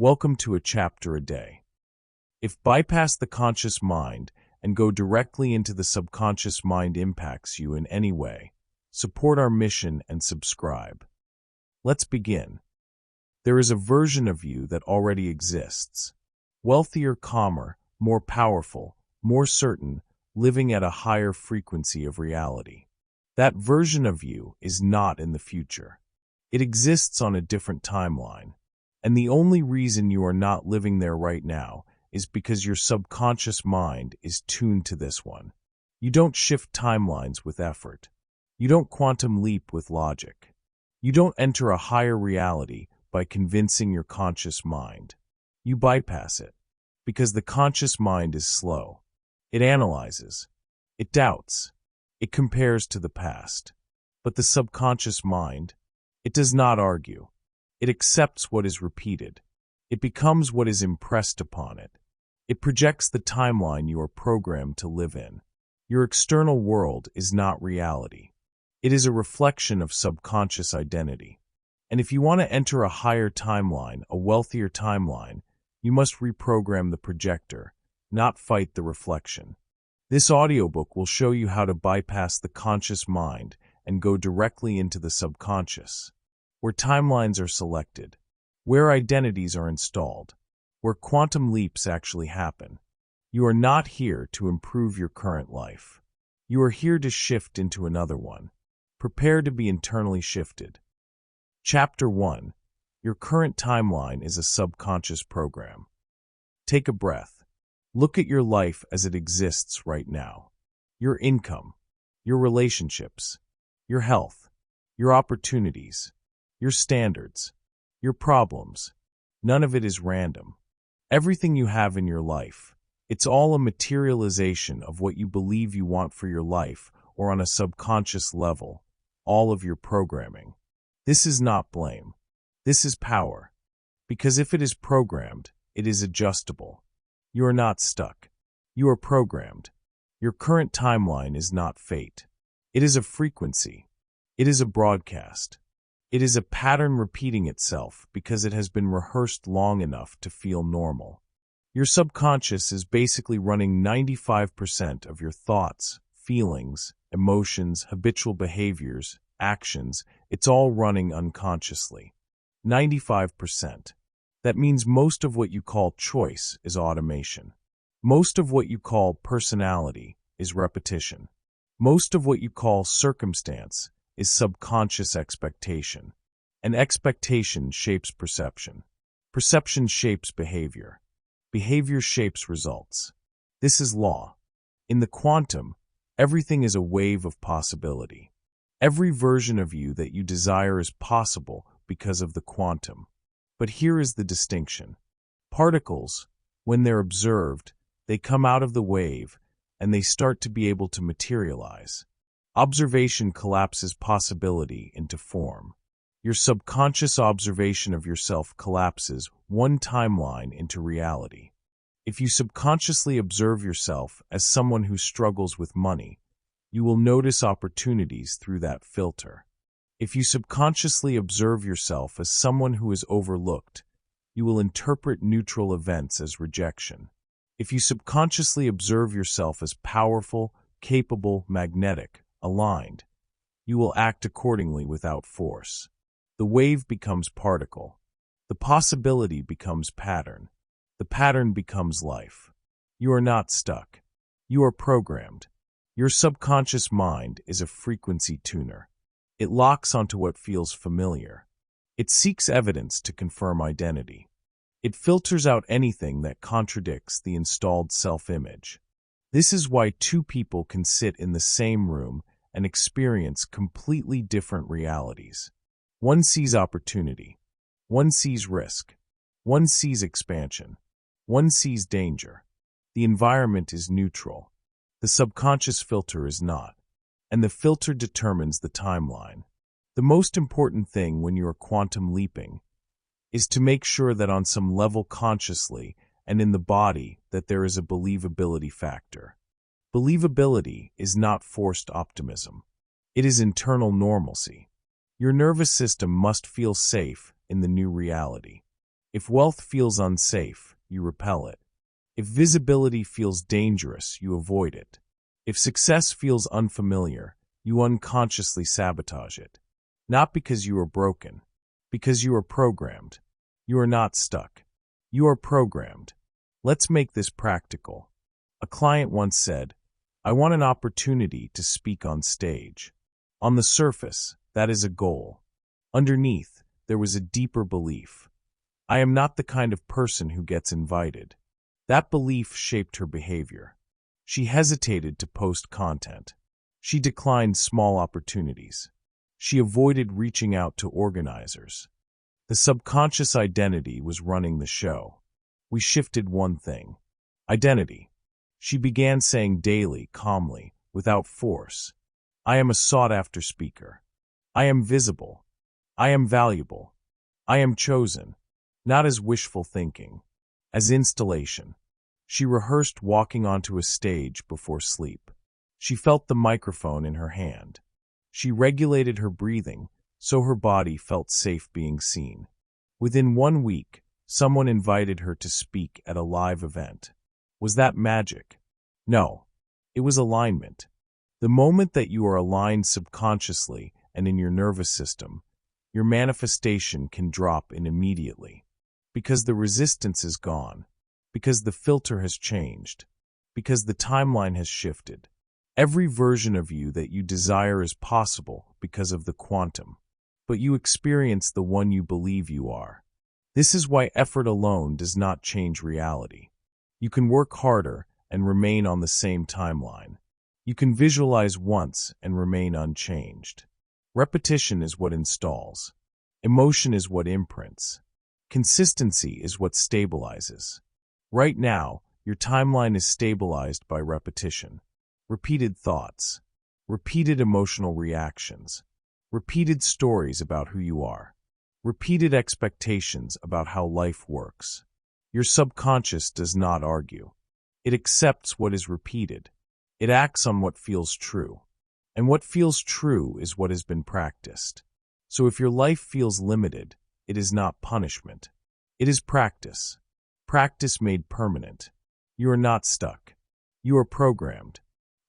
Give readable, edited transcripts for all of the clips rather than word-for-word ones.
Welcome to a chapter a day. If bypass the conscious mind and go directly into the subconscious mind impacts you in any way, support our mission and subscribe. Let's begin. There is a version of you that already exists. Wealthier, calmer, more powerful, more certain, living at a higher frequency of reality. That version of you is not in the future. It exists on a different timeline. And the only reason you are not living there right now is because your subconscious mind is tuned to this one. You don't shift timelines with effort. You don't quantum leap with logic. You don't enter a higher reality by convincing your conscious mind. You bypass it, because the conscious mind is slow. It analyzes. It doubts. It compares to the past. But the subconscious mind, it does not argue. It accepts what is repeated. It becomes what is impressed upon it. It projects the timeline you are programmed to live in. Your external world is not reality. It is a reflection of subconscious identity. And if you want to enter a higher timeline, a wealthier timeline, you must reprogram the projector, not fight the reflection. This audiobook will show you how to bypass the conscious mind and go directly into the subconscious, where timelines are selected, where identities are installed, where quantum leaps actually happen. You are not here to improve your current life. You are here to shift into another one. Prepare to be internally shifted. Chapter 1. Your current timeline is a subconscious program. Take a breath. Look at your life as it exists right now. Your income, your relationships, your health, your opportunities, your standards, your problems. None of it is random. Everything you have in your life, it's all a materialization of what you believe you want for your life, or on a subconscious level, all of your programming. This is not blame. This is power. Because if it is programmed, it is adjustable. You are not stuck. You are programmed. Your current timeline is not fate. It is a frequency. It is a broadcast. It is a pattern repeating itself because it has been rehearsed long enough to feel normal. Your subconscious is basically running 95% of your thoughts, feelings, emotions, habitual behaviors, actions. It's all running unconsciously. 95%. That means most of what you call choice is automation. Most of what you call personality is repetition. Most of what you call circumstance is subconscious expectation. And expectation shapes perception. Perception shapes behavior. Behavior shapes results. This is law. In the quantum, everything is a wave of possibility. Every version of you that you desire is possible because of the quantum. But here is the distinction. Particles, when they're observed, they come out of the wave and they start to be able to materialize. Observation collapses possibility into form. Your subconscious observation of yourself collapses one timeline into reality. If you subconsciously observe yourself as someone who struggles with money, you will notice opportunities through that filter. If you subconsciously observe yourself as someone who is overlooked, you will interpret neutral events as rejection. If you subconsciously observe yourself as powerful, capable, magnetic, aligned, you will act accordingly without force. The wave becomes particle. The possibility becomes pattern. The pattern becomes life. You are not stuck. You are programmed. Your subconscious mind is a frequency tuner. It locks onto what feels familiar. It seeks evidence to confirm identity. It filters out anything that contradicts the installed self-image. This is why two people can sit in the same room and experience completely different realities. One sees opportunity. One sees risk. One sees expansion. One sees danger. The environment is neutral. The subconscious filter is not. And the filter determines the timeline. The most important thing when you are quantum leaping is to make sure that on some level consciously and in the body that there is a believability factor. Believability is not forced optimism. It is internal normalcy. Your nervous system must feel safe in the new reality. If wealth feels unsafe, you repel it. If visibility feels dangerous, you avoid it. If success feels unfamiliar, you unconsciously sabotage it. Not because you are broken, because you are programmed. You are not stuck. You are programmed. Let's make this practical. A client once said, "I want an opportunity to speak on stage." On the surface, that is a goal. Underneath, there was a deeper belief. I am not the kind of person who gets invited. That belief shaped her behavior. She hesitated to post content. She declined small opportunities. She avoided reaching out to organizers. The subconscious identity was running the show. We shifted one thing. Identity. She began saying daily, calmly, without force, I am a sought-after speaker. I am visible. I am valuable. I am chosen. Not as wishful thinking, as installation. She rehearsed walking onto a stage before sleep. She felt the microphone in her hand. She regulated her breathing so her body felt safe being seen. Within 1 week, someone invited her to speak at a live event. Was that magic? No. It was alignment. The moment that you are aligned subconsciously and in your nervous system, your manifestation can drop in immediately. Because the resistance is gone. Because the filter has changed. Because the timeline has shifted. Every version of you that you desire is possible because of the quantum. But you experience the one you believe you are. This is why effort alone does not change reality. You can work harder and remain on the same timeline. You can visualize once and remain unchanged. Repetition is what installs. Emotion is what imprints. Consistency is what stabilizes. Right now, your timeline is stabilized by repetition. Repeated thoughts. Repeated emotional reactions. Repeated stories about who you are. Repeated expectations about how life works. Your subconscious does not argue. It accepts what is repeated. It acts on what feels true. And what feels true is what has been practiced. So if your life feels limited, it is not punishment. It is practice. Practice made permanent. You are not stuck. You are programmed.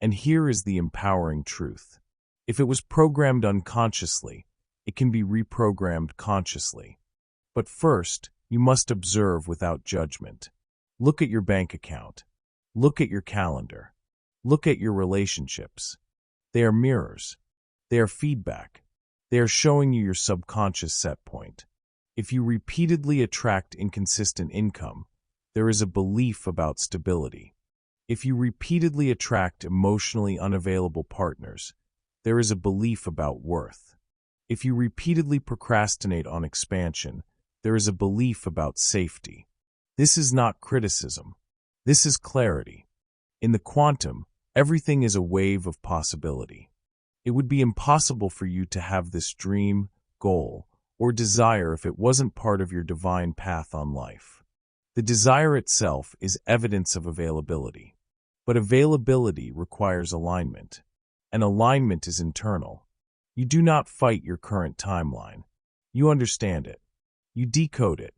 And here is the empowering truth. If it was programmed unconsciously, it can be reprogrammed consciously. But first, you must observe without judgment. Look at your bank account. Look at your calendar. Look at your relationships. They are mirrors. They are feedback. They are showing you your subconscious set point. If you repeatedly attract inconsistent income, there is a belief about stability. If you repeatedly attract emotionally unavailable partners, there is a belief about worth. If you repeatedly procrastinate on expansion, there is a belief about safety. This is not criticism. This is clarity. In the quantum, everything is a wave of possibility. It would be impossible for you to have this dream, goal, or desire if it wasn't part of your divine path on life. The desire itself is evidence of availability. But availability requires alignment. And alignment is internal. You do not fight your current timeline. You understand it. You decode it.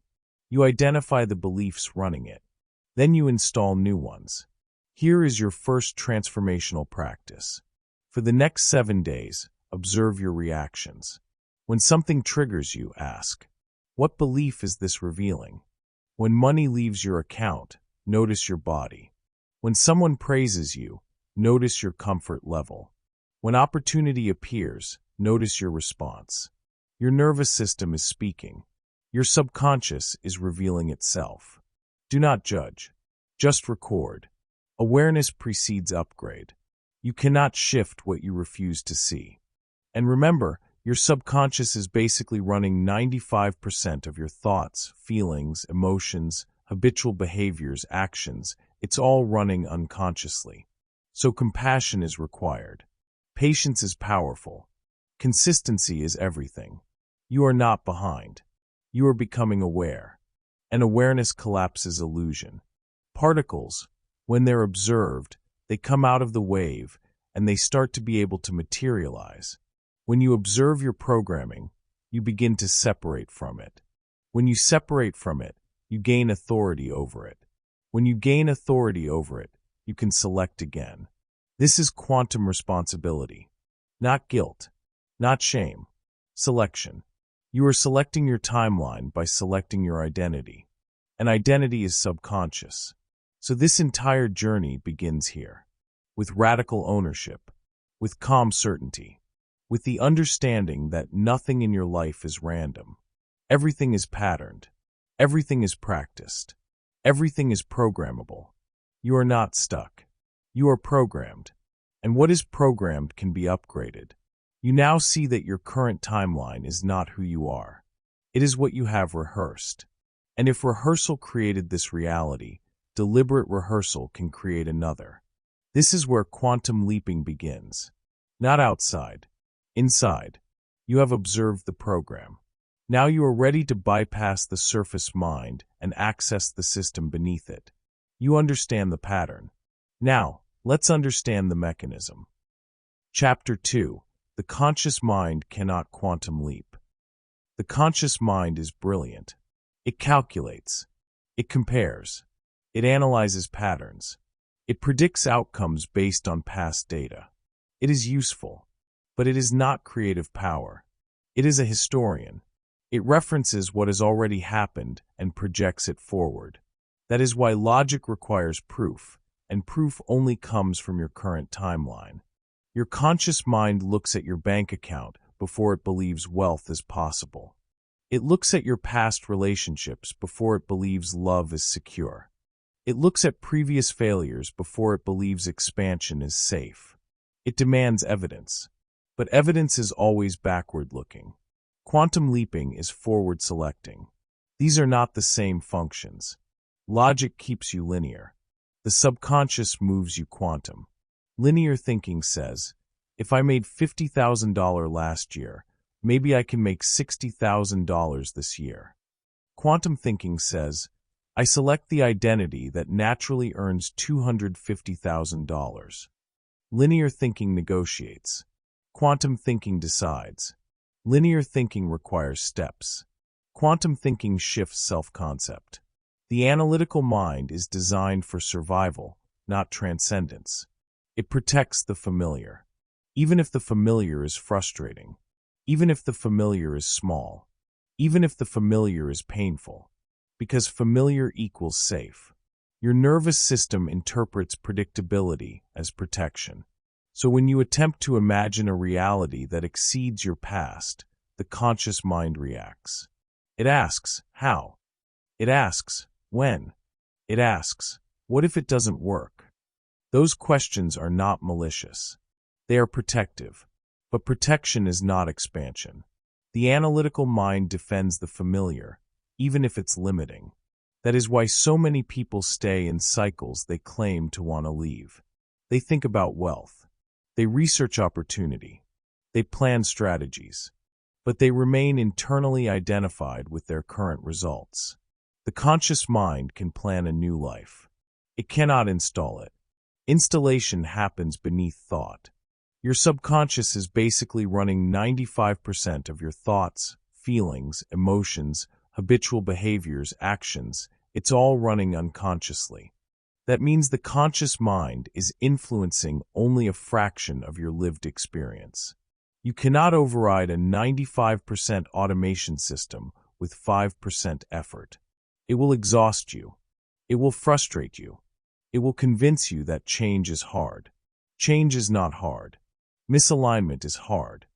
You identify the beliefs running it. Then you install new ones. Here is your first transformational practice. For the next 7 days, observe your reactions. When something triggers you, ask, what belief is this revealing? When money leaves your account, notice your body. When someone praises you, notice your comfort level. When opportunity appears, notice your response. Your nervous system is speaking. Your subconscious is revealing itself. Do not judge. Just record. Awareness precedes upgrade. You cannot shift what you refuse to see. And remember, your subconscious is basically running 95% of your thoughts, feelings, emotions, habitual behaviors, actions. It's all running unconsciously. So compassion is required. Patience is powerful. Consistency is everything. You are not behind. You are becoming aware. And awareness collapses illusion. Particles, when they're observed, they come out of the wave and they start to be able to materialize. When you observe your programming, you begin to separate from it. When you separate from it, you gain authority over it. When you gain authority over it, you can select again. This is quantum responsibility. Not guilt, not shame. Selection. You are selecting your timeline by selecting your identity. And identity is subconscious. So this entire journey begins here. With radical ownership, with calm certainty, with the understanding that nothing in your life is random. Everything is patterned. Everything is practiced. Everything is programmable. You are not stuck. You are programmed. And what is programmed can be upgraded. You now see that your current timeline is not who you are. It is what you have rehearsed. And if rehearsal created this reality, deliberate rehearsal can create another. This is where quantum leaping begins. Not outside. Inside. You have observed the program. Now you are ready to bypass the surface mind and access the system beneath it. You understand the pattern. Now, let's understand the mechanism. Chapter 2. The conscious mind cannot quantum leap. The conscious mind is brilliant. It calculates. It compares. It analyzes patterns. It predicts outcomes based on past data. It is useful, but it is not creative power. It is a historian. It references what has already happened and projects it forward. That is why logic requires proof, and proof only comes from your current timeline. Your conscious mind looks at your bank account before it believes wealth is possible. It looks at your past relationships before it believes love is secure. It looks at previous failures before it believes expansion is safe. It demands evidence, but evidence is always backward-looking. Quantum leaping is forward-selecting. These are not the same functions. Logic keeps you linear. The subconscious moves you quantum. Linear thinking says, if I made $50,000 last year, maybe I can make $60,000 this year. Quantum thinking says, I select the identity that naturally earns $250,000. Linear thinking negotiates. Quantum thinking decides. Linear thinking requires steps. Quantum thinking shifts self-concept. The analytical mind is designed for survival, not transcendence. It protects the familiar. Even if the familiar is frustrating. Even if the familiar is small. Even if the familiar is painful. Because familiar equals safe. Your nervous system interprets predictability as protection. So when you attempt to imagine a reality that exceeds your past, the conscious mind reacts. It asks, how? It asks, when? It asks, what if it doesn't work? Those questions are not malicious. They are protective. But protection is not expansion. The analytical mind defends the familiar, even if it's limiting. That is why so many people stay in cycles they claim to want to leave. They think about wealth. They research opportunity. They plan strategies. But they remain internally identified with their current results. The conscious mind can plan a new life. It cannot install it. Installation happens beneath thought. Your subconscious is basically running 95% of your thoughts, feelings, emotions, habitual behaviors, actions. It's all running unconsciously. That means the conscious mind is influencing only a fraction of your lived experience. You cannot override a 95% automation system with 5% effort. It will exhaust you. It will frustrate you. It will convince you that change is hard. Change is not hard. Misalignment is hard.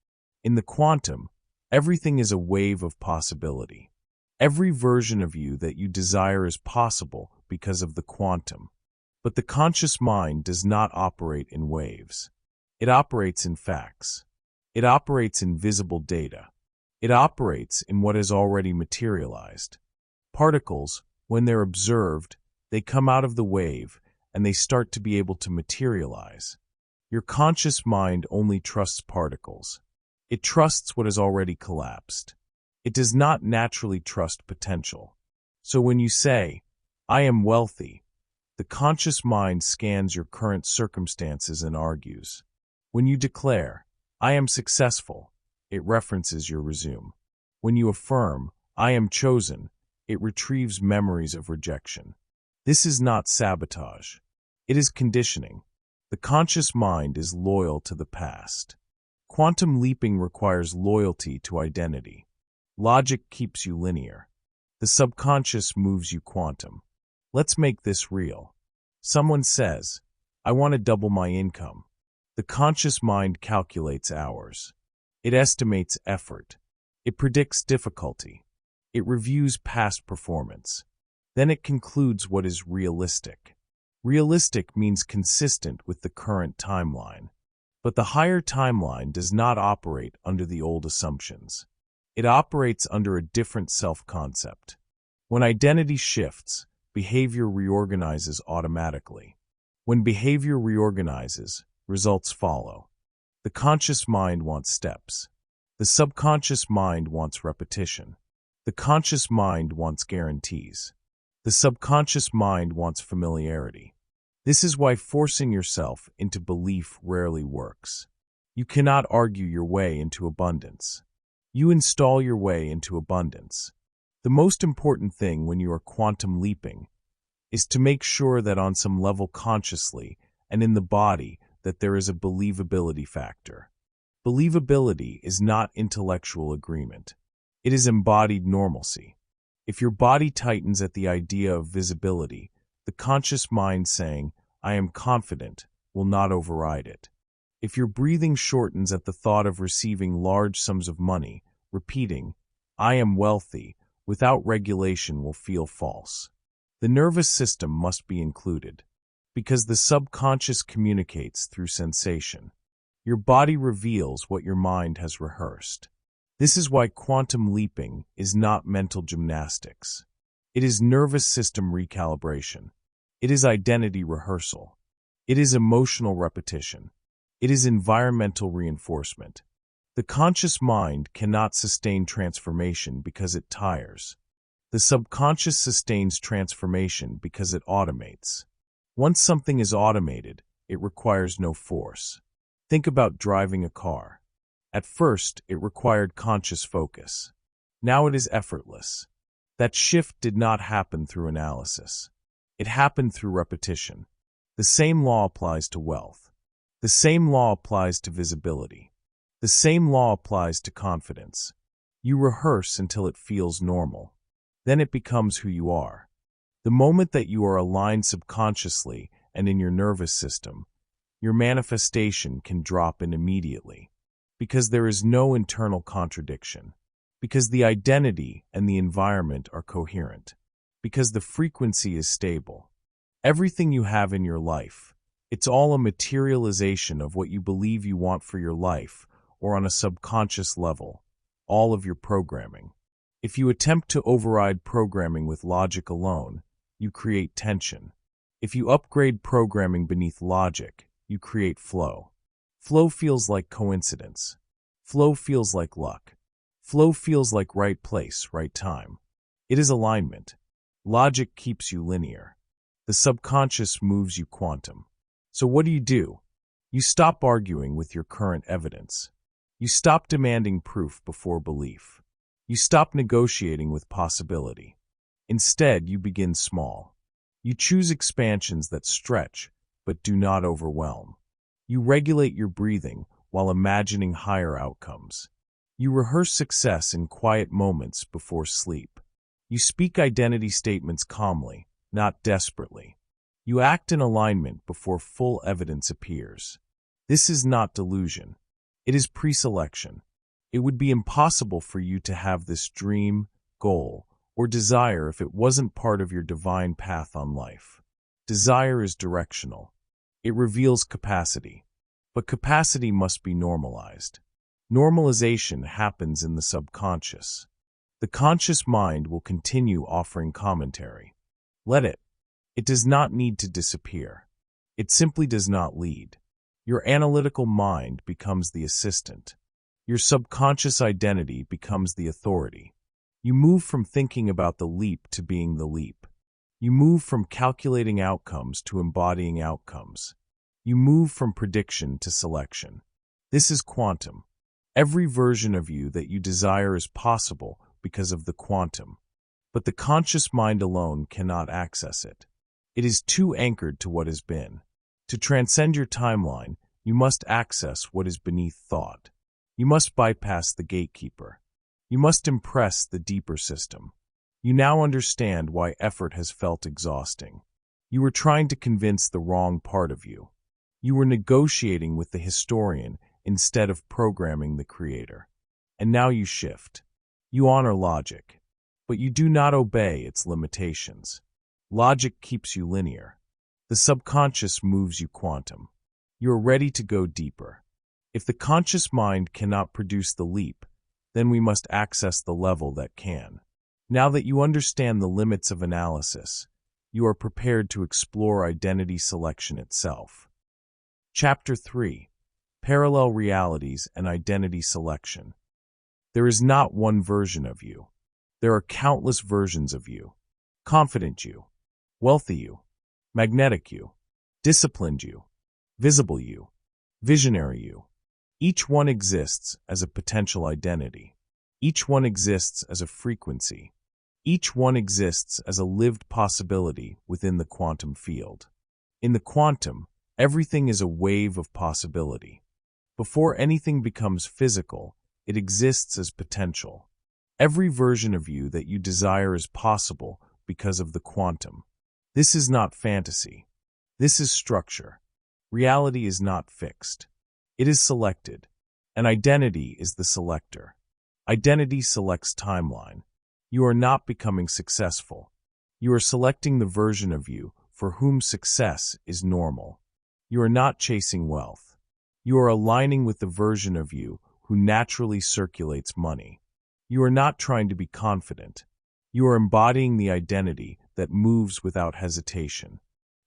In the quantum, everything is a wave of possibility. Every version of you that you desire is possible because of the quantum. But the conscious mind does not operate in waves. It operates in facts. It operates in visible data. It operates in what has already materialized. Particles, when they're observed, they come out of the wave and they start to be able to materialize. Your conscious mind only trusts particles. It trusts what has already collapsed. It does not naturally trust potential. So when you say, I am wealthy, the conscious mind scans your current circumstances and argues. When you declare, I am successful, it references your resume. When you affirm, I am chosen, it retrieves memories of rejection. This is not sabotage. It is conditioning. The conscious mind is loyal to the past. Quantum leaping requires loyalty to identity. Logic keeps you linear. The subconscious moves you quantum. Let's make this real. Someone says, I want to double my income. The conscious mind calculates hours. It estimates effort. It predicts difficulty. It reviews past performance. Then it concludes what is realistic. Realistic means consistent with the current timeline. But the higher timeline does not operate under the old assumptions. It operates under a different self-concept. When identity shifts, behavior reorganizes automatically. When behavior reorganizes, results follow. The conscious mind wants steps. The subconscious mind wants repetition. The conscious mind wants guarantees. The subconscious mind wants familiarity. This is why forcing yourself into belief rarely works. You cannot argue your way into abundance. You install your way into abundance. The most important thing when you are quantum leaping is to make sure that on some level consciously and in the body that there is a believability factor. Believability is not intellectual agreement. It is embodied normalcy. If your body tightens at the idea of visibility, the conscious mind saying, I am confident, will not override it. If your breathing shortens at the thought of receiving large sums of money, repeating, I am wealthy, without regulation will feel false. The nervous system must be included, because the subconscious communicates through sensation. Your body reveals what your mind has rehearsed. This is why quantum leaping is not mental gymnastics. It is nervous system recalibration. It is identity rehearsal. It is emotional repetition. It is environmental reinforcement. The conscious mind cannot sustain transformation because it tires. The subconscious sustains transformation because it automates. Once something is automated, it requires no force. Think about driving a car. At first, it required conscious focus. Now it is effortless. That shift did not happen through analysis. It happened through repetition. The same law applies to wealth. The same law applies to visibility. The same law applies to confidence. You rehearse until it feels normal. Then it becomes who you are. The moment that you are aligned subconsciously and in your nervous system, your manifestation can drop in immediately. Because there is no internal contradiction. Because the identity and the environment are coherent. Because the frequency is stable. Everything you have in your life, it's all a materialization of what you believe you want for your life, or on a subconscious level, all of your programming. If you attempt to override programming with logic alone, you create tension. If you upgrade programming beneath logic, you create flow. Flow feels like coincidence. Flow feels like luck. Flow feels like right place, right time. It is alignment. Logic keeps you linear. The subconscious moves you quantum. So what do? You stop arguing with your current evidence. You stop demanding proof before belief. You stop negotiating with possibility. Instead, you begin small. You choose expansions that stretch, but do not overwhelm. You regulate your breathing while imagining higher outcomes. You rehearse success in quiet moments before sleep. You speak identity statements calmly, not desperately. You act in alignment before full evidence appears. This is not delusion. It is preselection. It would be impossible for you to have this dream, goal, or desire if it wasn't part of your divine path on life. Desire is directional. It reveals capacity. But capacity must be normalized. Normalization happens in the subconscious. The conscious mind will continue offering commentary. Let it. It does not need to disappear. It simply does not lead. Your analytical mind becomes the assistant. Your subconscious identity becomes the authority. You move from thinking about the leap to being the leap. You move from calculating outcomes to embodying outcomes. You move from prediction to selection. This is quantum. Every version of you that you desire is possible because of the quantum. but the conscious mind alone cannot access it. It is too anchored to what has been. To transcend your timeline, you must access what is beneath thought. You must bypass the gatekeeper. You must impress the deeper system. You now understand why effort has felt exhausting. You were trying to convince the wrong part of you. You were negotiating with the historian instead of programming the creator. And now you shift. You honor logic, but you do not obey its limitations. Logic keeps you linear. The subconscious moves you quantum. You are ready to go deeper. If the conscious mind cannot produce the leap, then we must access the level that can. Now that you understand the limits of analysis, you are prepared to explore identity selection itself. Chapter 3: Parallel Realities and Identity Selection. There is not one version of you. There are countless versions of you. Confident you, wealthy you, magnetic you, disciplined you, visible you, visionary you. Each one exists as a potential identity. Each one exists as a frequency. Each one exists as a lived possibility within the quantum field. In the quantum, everything is a wave of possibility. Before anything becomes physical, it exists as potential. Every version of you that you desire is possible because of the quantum. This is not fantasy. This is structure. Reality is not fixed. It is selected. An identity is the selector. Identity selects timeline. You are not becoming successful. You are selecting the version of you for whom success is normal. You are not chasing wealth. You are aligning with the version of you who naturally circulates money. You are not trying to be confident. You are embodying the identity that moves without hesitation.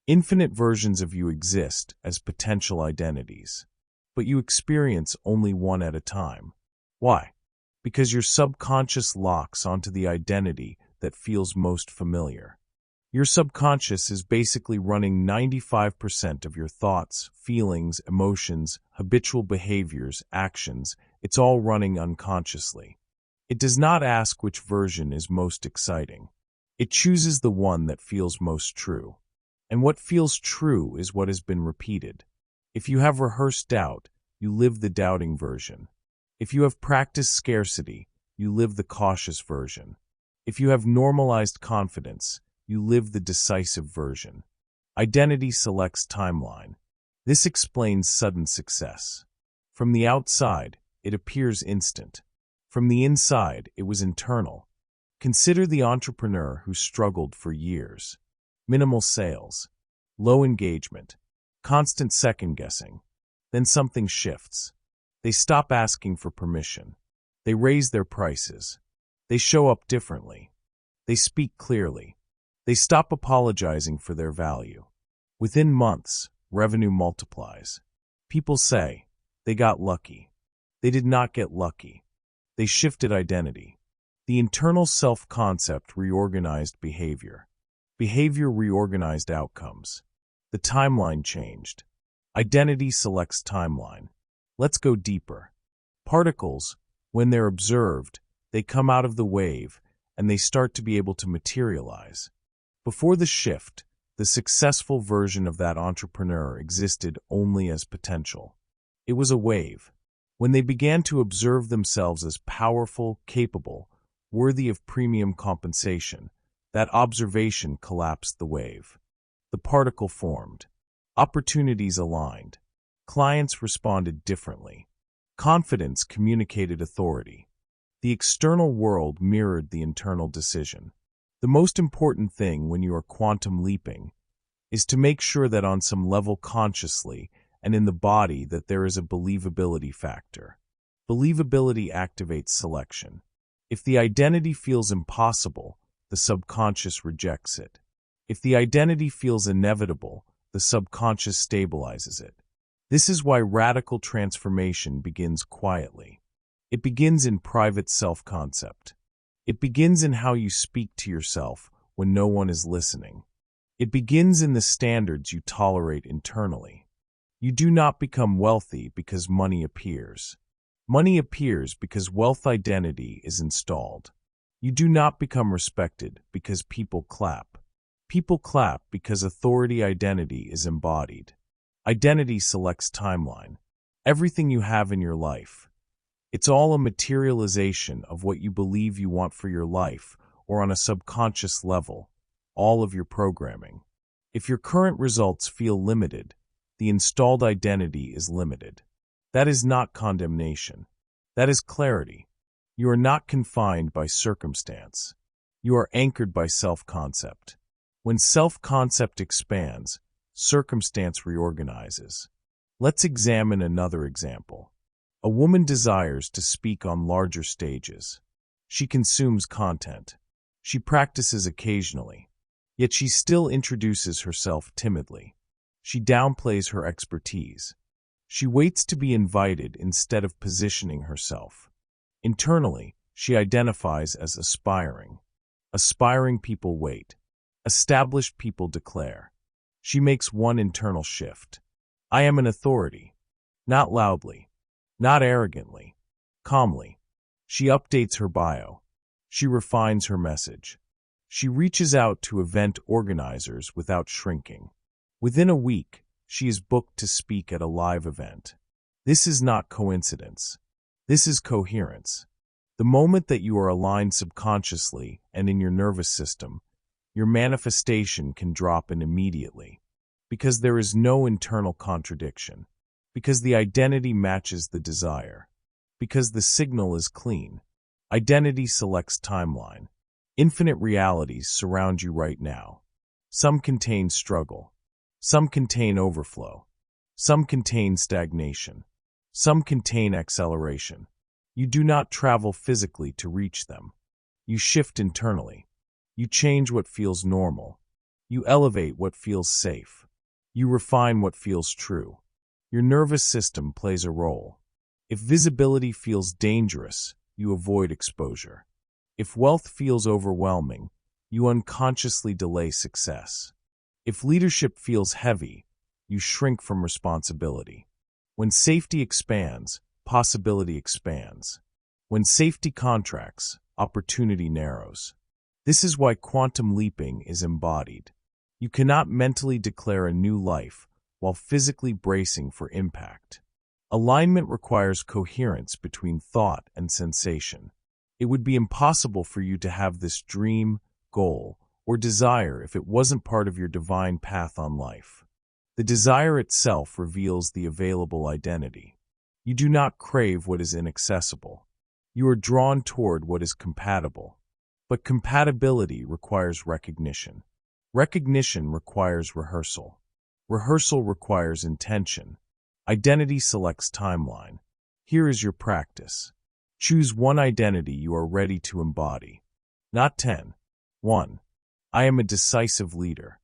Infinite versions of you exist as potential identities, but you experience only one at a time. Why? Because your subconscious locks onto the identity that feels most familiar. Your subconscious is basically running 95% of your thoughts, feelings, emotions, habitual behaviors, actions. It's all running unconsciously. It does not ask which version is most exciting. It chooses the one that feels most true. And what feels true is what has been repeated. If you have rehearsed doubt, you live the doubting version. If you have practiced scarcity, you live the cautious version. If you have normalized confidence, you live the decisive version. Identity selects timeline. This explains sudden success. From the outside, it appears instant. From the inside, it was internal. Consider the entrepreneur who struggled for years. Minimal sales, low engagement, constant second-guessing. Then something shifts. They stop asking for permission. They raise their prices. They show up differently. They speak clearly. They stop apologizing for their value. Within months, revenue multiplies. People say, they got lucky. They did not get lucky. They shifted identity. The internal self-concept reorganized behavior. Behavior reorganized outcomes. The timeline changed. Identity selects timeline. Let's go deeper. Particles, when they're observed, they come out of the wave and they start to be able to materialize. Before the shift, the successful version of that entrepreneur existed only as potential. It was a wave. When they began to observe themselves as powerful, capable, worthy of premium compensation, that observation collapsed the wave. The particle formed. Opportunities aligned. Clients responded differently. Confidence communicated authority. The external world mirrored the internal decision. The most important thing when you are quantum leaping is to make sure that on some level consciously and in the body that there is a believability factor. Believability activates selection. If the identity feels impossible, the subconscious rejects it. If the identity feels inevitable, the subconscious stabilizes it. This is why radical transformation begins quietly. It begins in private self-concept. It begins in how you speak to yourself when no one is listening. It begins in the standards you tolerate internally. You do not become wealthy because money appears. Money appears because wealth identity is installed. You do not become respected because people clap. People clap because authority identity is embodied. Identity selects timeline. Everything you have in your life. It's all a materialization of what you believe you want for your life, or on a subconscious level, all of your programming. If your current results feel limited, the installed identity is limited. That is not condemnation. That is clarity. You are not confined by circumstance. You are anchored by self-concept. When self-concept expands, circumstance reorganizes. Let's examine another example. A woman desires to speak on larger stages. She consumes content. She practices occasionally. Yet she still introduces herself timidly. She downplays her expertise. She waits to be invited instead of positioning herself. Internally, she identifies as aspiring. Aspiring people wait. Established people declare. She makes one internal shift. I am an authority. Not loudly. Not arrogantly. Calmly. She updates her bio. She refines her message. She reaches out to event organizers without shrinking. Within a week, she is booked to speak at a live event. This is not coincidence. This is coherence. The moment that you are aligned subconsciously and in your nervous system, your manifestation can drop in immediately. Because there is no internal contradiction. Because the identity matches the desire. Because the signal is clean. Identity selects timeline. Infinite realities surround you right now. Some contain struggle. Some contain overflow. Some contain stagnation. Some contain acceleration. You do not travel physically to reach them. You shift internally. You change what feels normal. You elevate what feels safe. You refine what feels true. Your nervous system plays a role. If visibility feels dangerous, you avoid exposure. If wealth feels overwhelming, you unconsciously delay success. If leadership feels heavy, you shrink from responsibility. When safety expands, possibility expands. When safety contracts, opportunity narrows. This is why quantum leaping is embodied. You cannot mentally declare a new life while physically bracing for impact. Alignment requires coherence between thought and sensation. It would be impossible for you to have this dream, goal, or desire if it wasn't part of your divine path on life. The desire itself reveals the available identity. You do not crave what is inaccessible. You are drawn toward what is compatible. But compatibility requires recognition. Recognition requires rehearsal. Rehearsal requires intention. Identity selects timeline. Here is your practice. Choose one identity you are ready to embody. Not 10. 1. I am a decisive leader.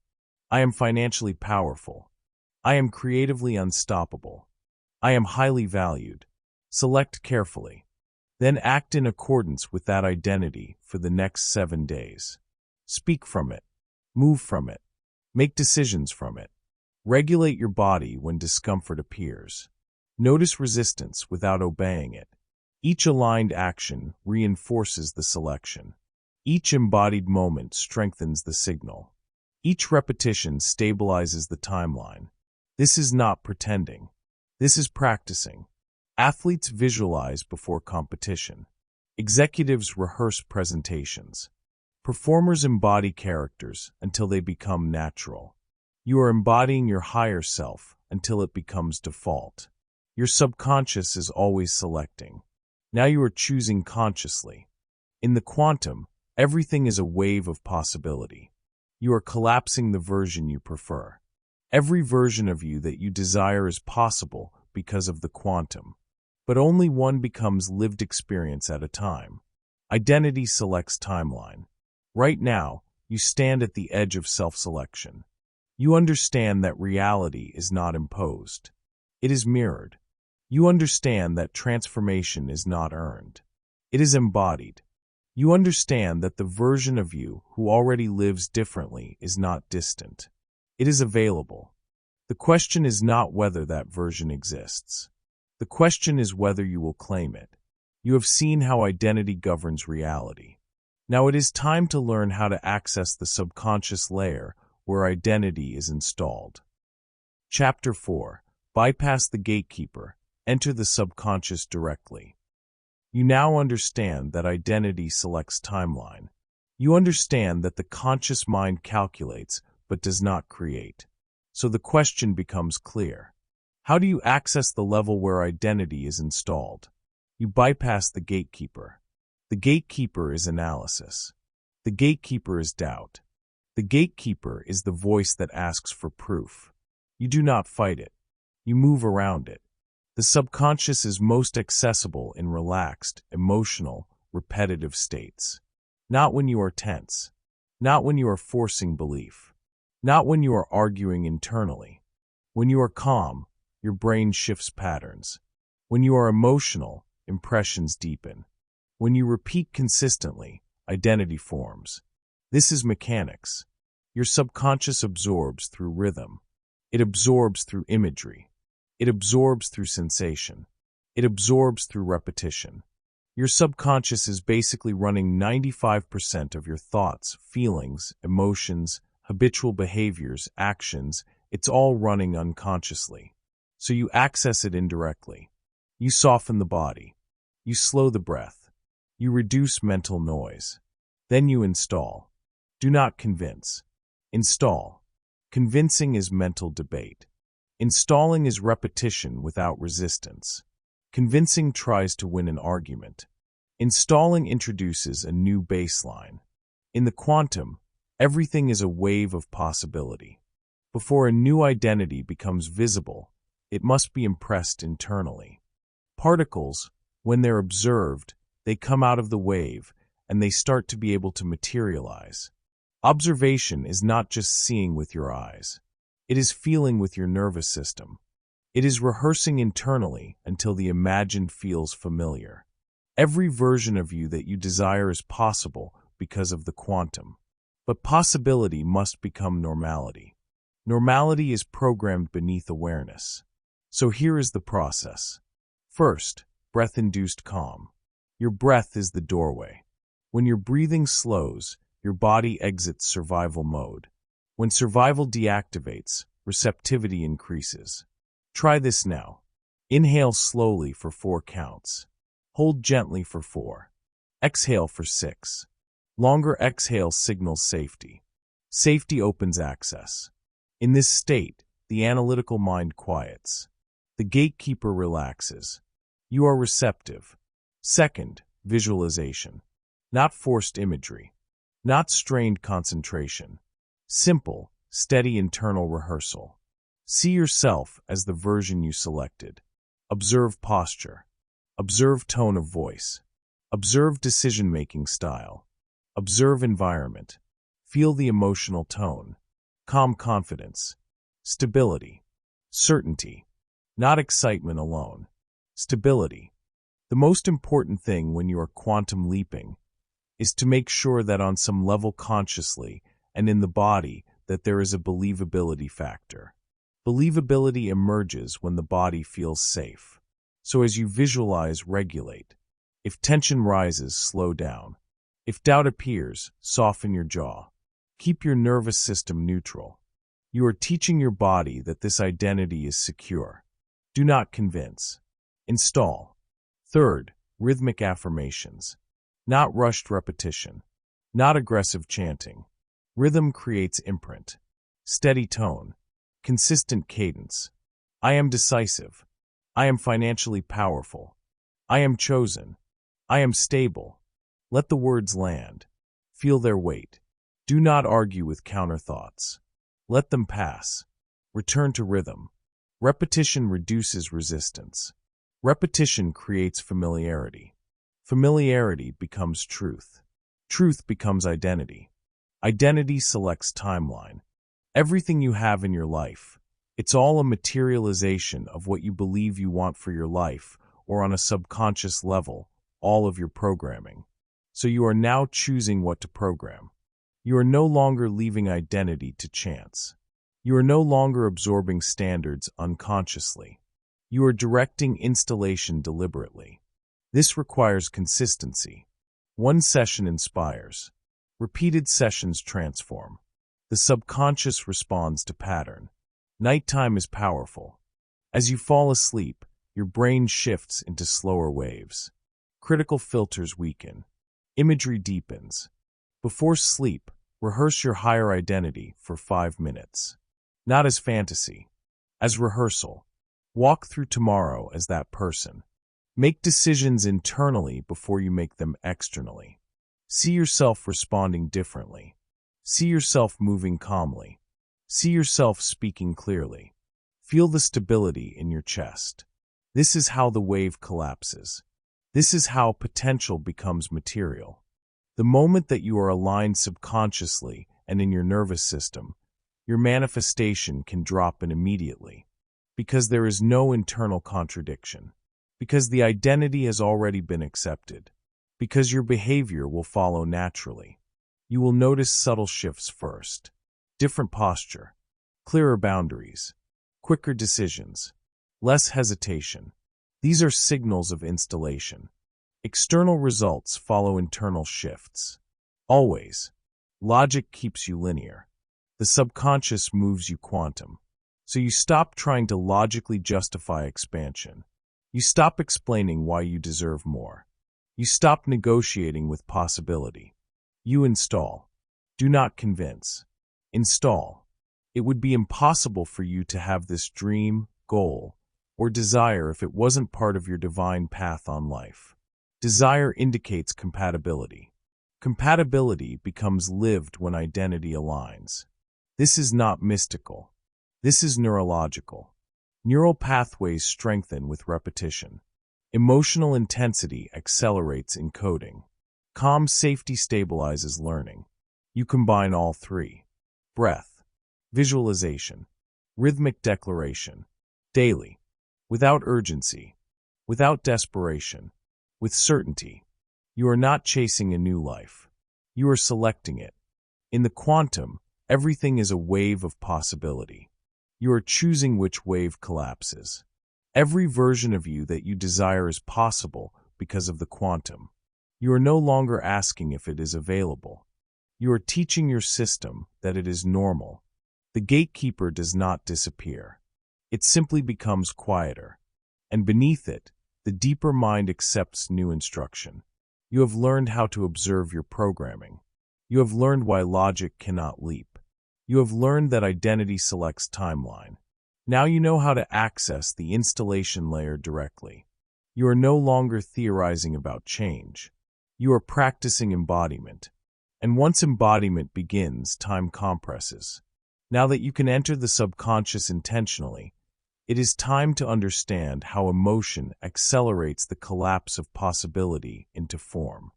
I am financially powerful. I am creatively unstoppable. I am highly valued. Select carefully. Then act in accordance with that identity for the next 7 days. Speak from it. Move from it. Make decisions from it. Regulate your body when discomfort appears. Notice resistance without obeying it. Each aligned action reinforces the selection. Each embodied moment strengthens the signal. Each repetition stabilizes the timeline. This is not pretending. This is practicing. Athletes visualize before competition. Executives rehearse presentations. Performers embody characters until they become natural. You are embodying your higher self until it becomes default. Your subconscious is always selecting. Now you are choosing consciously. In the quantum, everything is a wave of possibility. You are collapsing the version you prefer. Every version of you that you desire is possible because of the quantum. But only one becomes lived experience at a time. Identity selects timeline. Right now, you stand at the edge of self-selection. You understand that reality is not imposed. It is mirrored. You understand that transformation is not earned. It is embodied. You understand that the version of you who already lives differently is not distant. It is available. The question is not whether that version exists. The question is whether you will claim it. You have seen how identity governs reality. Now it is time to learn how to access the subconscious layer where identity is installed. Chapter 4. Bypass the gatekeeper. Enter the subconscious directly. You now understand that identity selects timeline. You understand that the conscious mind calculates but does not create. So the question becomes clear. How do you access the level where identity is installed? You bypass the gatekeeper. The gatekeeper is analysis. The gatekeeper is doubt. The gatekeeper is the voice that asks for proof. You do not fight it. You move around it. The subconscious is most accessible in relaxed, emotional, repetitive states. Not when you are tense. Not when you are forcing belief. Not when you are arguing internally. When you are calm, your brain shifts patterns. When you are emotional, impressions deepen. When you repeat consistently, identity forms. This is mechanics. Your subconscious absorbs through rhythm. It absorbs through imagery. It absorbs through sensation. It absorbs through repetition. Your subconscious is basically running 95% of your thoughts, feelings, emotions, habitual behaviors, actions. It's all running unconsciously. So you access it indirectly. You soften the body. You slow the breath. You reduce mental noise. Then you install. Do not convince. Install. Convincing is mental debate. Installing is repetition without resistance. Convincing tries to win an argument. Installing introduces a new baseline. In the quantum, everything is a wave of possibility. Before a new identity becomes visible, it must be impressed internally. Particles, when they're observed, they come out of the wave and they start to be able to materialize. Observation is not just seeing with your eyes. It is feeling with your nervous system. It is rehearsing internally until the imagined feels familiar. Every version of you that you desire is possible because of the quantum. But possibility must become normality. Normality is programmed beneath awareness. So here is the process. First, breath-induced calm. Your breath is the doorway. When your breathing slows, your body exits survival mode. When survival deactivates, receptivity increases. Try this now. Inhale slowly for 4 counts. Hold gently for 4. Exhale for 6. Longer exhale signals safety. Safety opens access. In this state, the analytical mind quiets. The gatekeeper relaxes. You are receptive. Second, visualization. Not forced imagery. Not strained concentration. Simple, steady internal rehearsal. See yourself as the version you selected. Observe posture. Observe tone of voice. Observe decision-making style. Observe environment. Feel the emotional tone. Calm confidence. Stability. Certainty. Not excitement alone. Stability. The most important thing when you are quantum leaping is to make sure that on some level consciously and in the body that there is a believability factor. Believability emerges when the body feels safe. So as you visualize, regulate. If tension rises, slow down. If doubt appears, soften your jaw. Keep your nervous system neutral. You are teaching your body that this identity is secure. Do not convince. Install. Third, rhythmic affirmations. Not rushed repetition. Not aggressive chanting. Rhythm creates imprint. Steady tone. Consistent cadence. I am decisive. I am financially powerful. I am chosen. I am stable. Let the words land. Feel their weight. Do not argue with counter thoughts. Let them pass. Return to rhythm. Repetition reduces resistance. Repetition creates familiarity. Familiarity becomes truth. Truth becomes identity. Identity selects timeline. Everything you have in your life, it's all a materialization of what you believe you want for your life, or on a subconscious level, all of your programming. So you are now choosing what to program. You are no longer leaving identity to chance. You are no longer absorbing standards unconsciously. You are directing installation deliberately. This requires consistency. One session inspires. Repeated sessions transform. The subconscious responds to pattern. Nighttime is powerful. As you fall asleep, your brain shifts into slower waves. Critical filters weaken. Imagery deepens. Before sleep, rehearse your higher identity for 5 minutes. Not as fantasy, as rehearsal. Walk through tomorrow as that person. Make decisions internally before you make them externally. See yourself responding differently. See yourself moving calmly. See yourself speaking clearly. Feel the stability in your chest. This is how the wave collapses. This is how potential becomes material. The moment that you are aligned subconsciously and in your nervous system, your manifestation can drop in immediately, because there is no internal contradiction, because the identity has already been accepted, because your behavior will follow naturally. You will notice subtle shifts first. Different posture, clearer boundaries, quicker decisions, less hesitation. These are signals of installation. External results follow internal shifts. Always. Logic keeps you linear. The subconscious moves you quantum. So you stop trying to logically justify expansion. You stop explaining why you deserve more. You stop negotiating with possibility. You install. Do not convince. Install. It would be impossible for you to have this dream, goal, or desire if it wasn't part of your divine path on life. Desire indicates compatibility. Compatibility becomes lived when identity aligns. This is not mystical. This is neurological. Neural pathways strengthen with repetition. Emotional intensity accelerates encoding. Calm safety stabilizes learning. You combine all three. Breath, visualization, rhythmic declaration, daily, without urgency, without desperation, with certainty. You are not chasing a new life. You are selecting it. In the quantum, everything is a wave of possibility. You are choosing which wave collapses. Every version of you that you desire is possible because of the quantum. You are no longer asking if it is available. You are teaching your system that it is normal. The gatekeeper does not disappear. It simply becomes quieter. And beneath it, the deeper mind accepts new instruction. You have learned how to observe your programming. You have learned why logic cannot leap. You have learned that identity selects timeline. Now you know how to access the installation layer directly. You are no longer theorizing about change. You are practicing embodiment. And once embodiment begins, time compresses. Now that you can enter the subconscious intentionally, it is time to understand how emotion accelerates the collapse of possibility into form.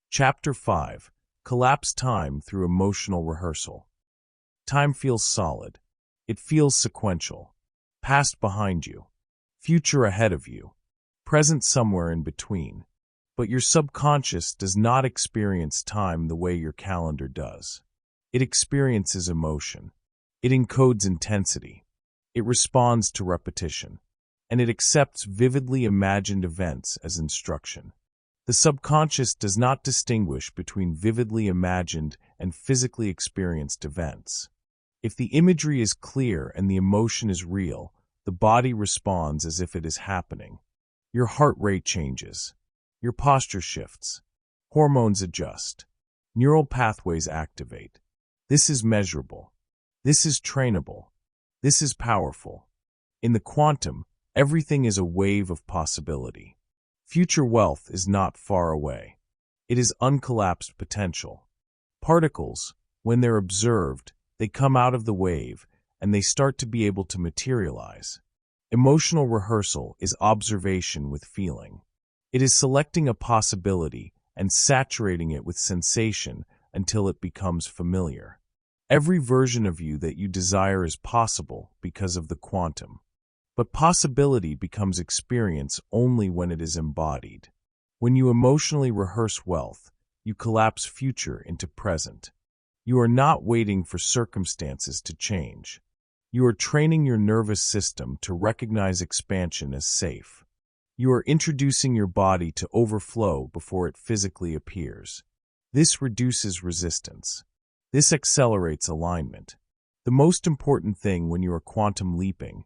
Chapter 5. Collapse time through emotional rehearsal. Time feels solid. It feels sequential. Past behind you. Future ahead of you. Present somewhere in between. But your subconscious does not experience time the way your calendar does. It experiences emotion. It encodes intensity. It responds to repetition. And it accepts vividly imagined events as instruction. The subconscious does not distinguish between vividly imagined and physically experienced events. If the imagery is clear and the emotion is real, the body responds as if it is happening. Your heart rate changes. Your posture shifts. Hormones adjust. Neural pathways activate. This is measurable. This is trainable. This is powerful. In the quantum, everything is a wave of possibility. Future wealth is not far away. It is uncollapsed potential. Particles, when they're observed, they come out of the wave and they start to be able to materialize. Emotional rehearsal is observation with feeling. It is selecting a possibility and saturating it with sensation until it becomes familiar. Every version of you that you desire is possible because of the quantum. But possibility becomes experience only when it is embodied. When you emotionally rehearse wealth, you collapse future into present. You are not waiting for circumstances to change. You are training your nervous system to recognize expansion as safe. You are introducing your body to overflow before it physically appears. This reduces resistance. This accelerates alignment. The most important thing when you are quantum leaping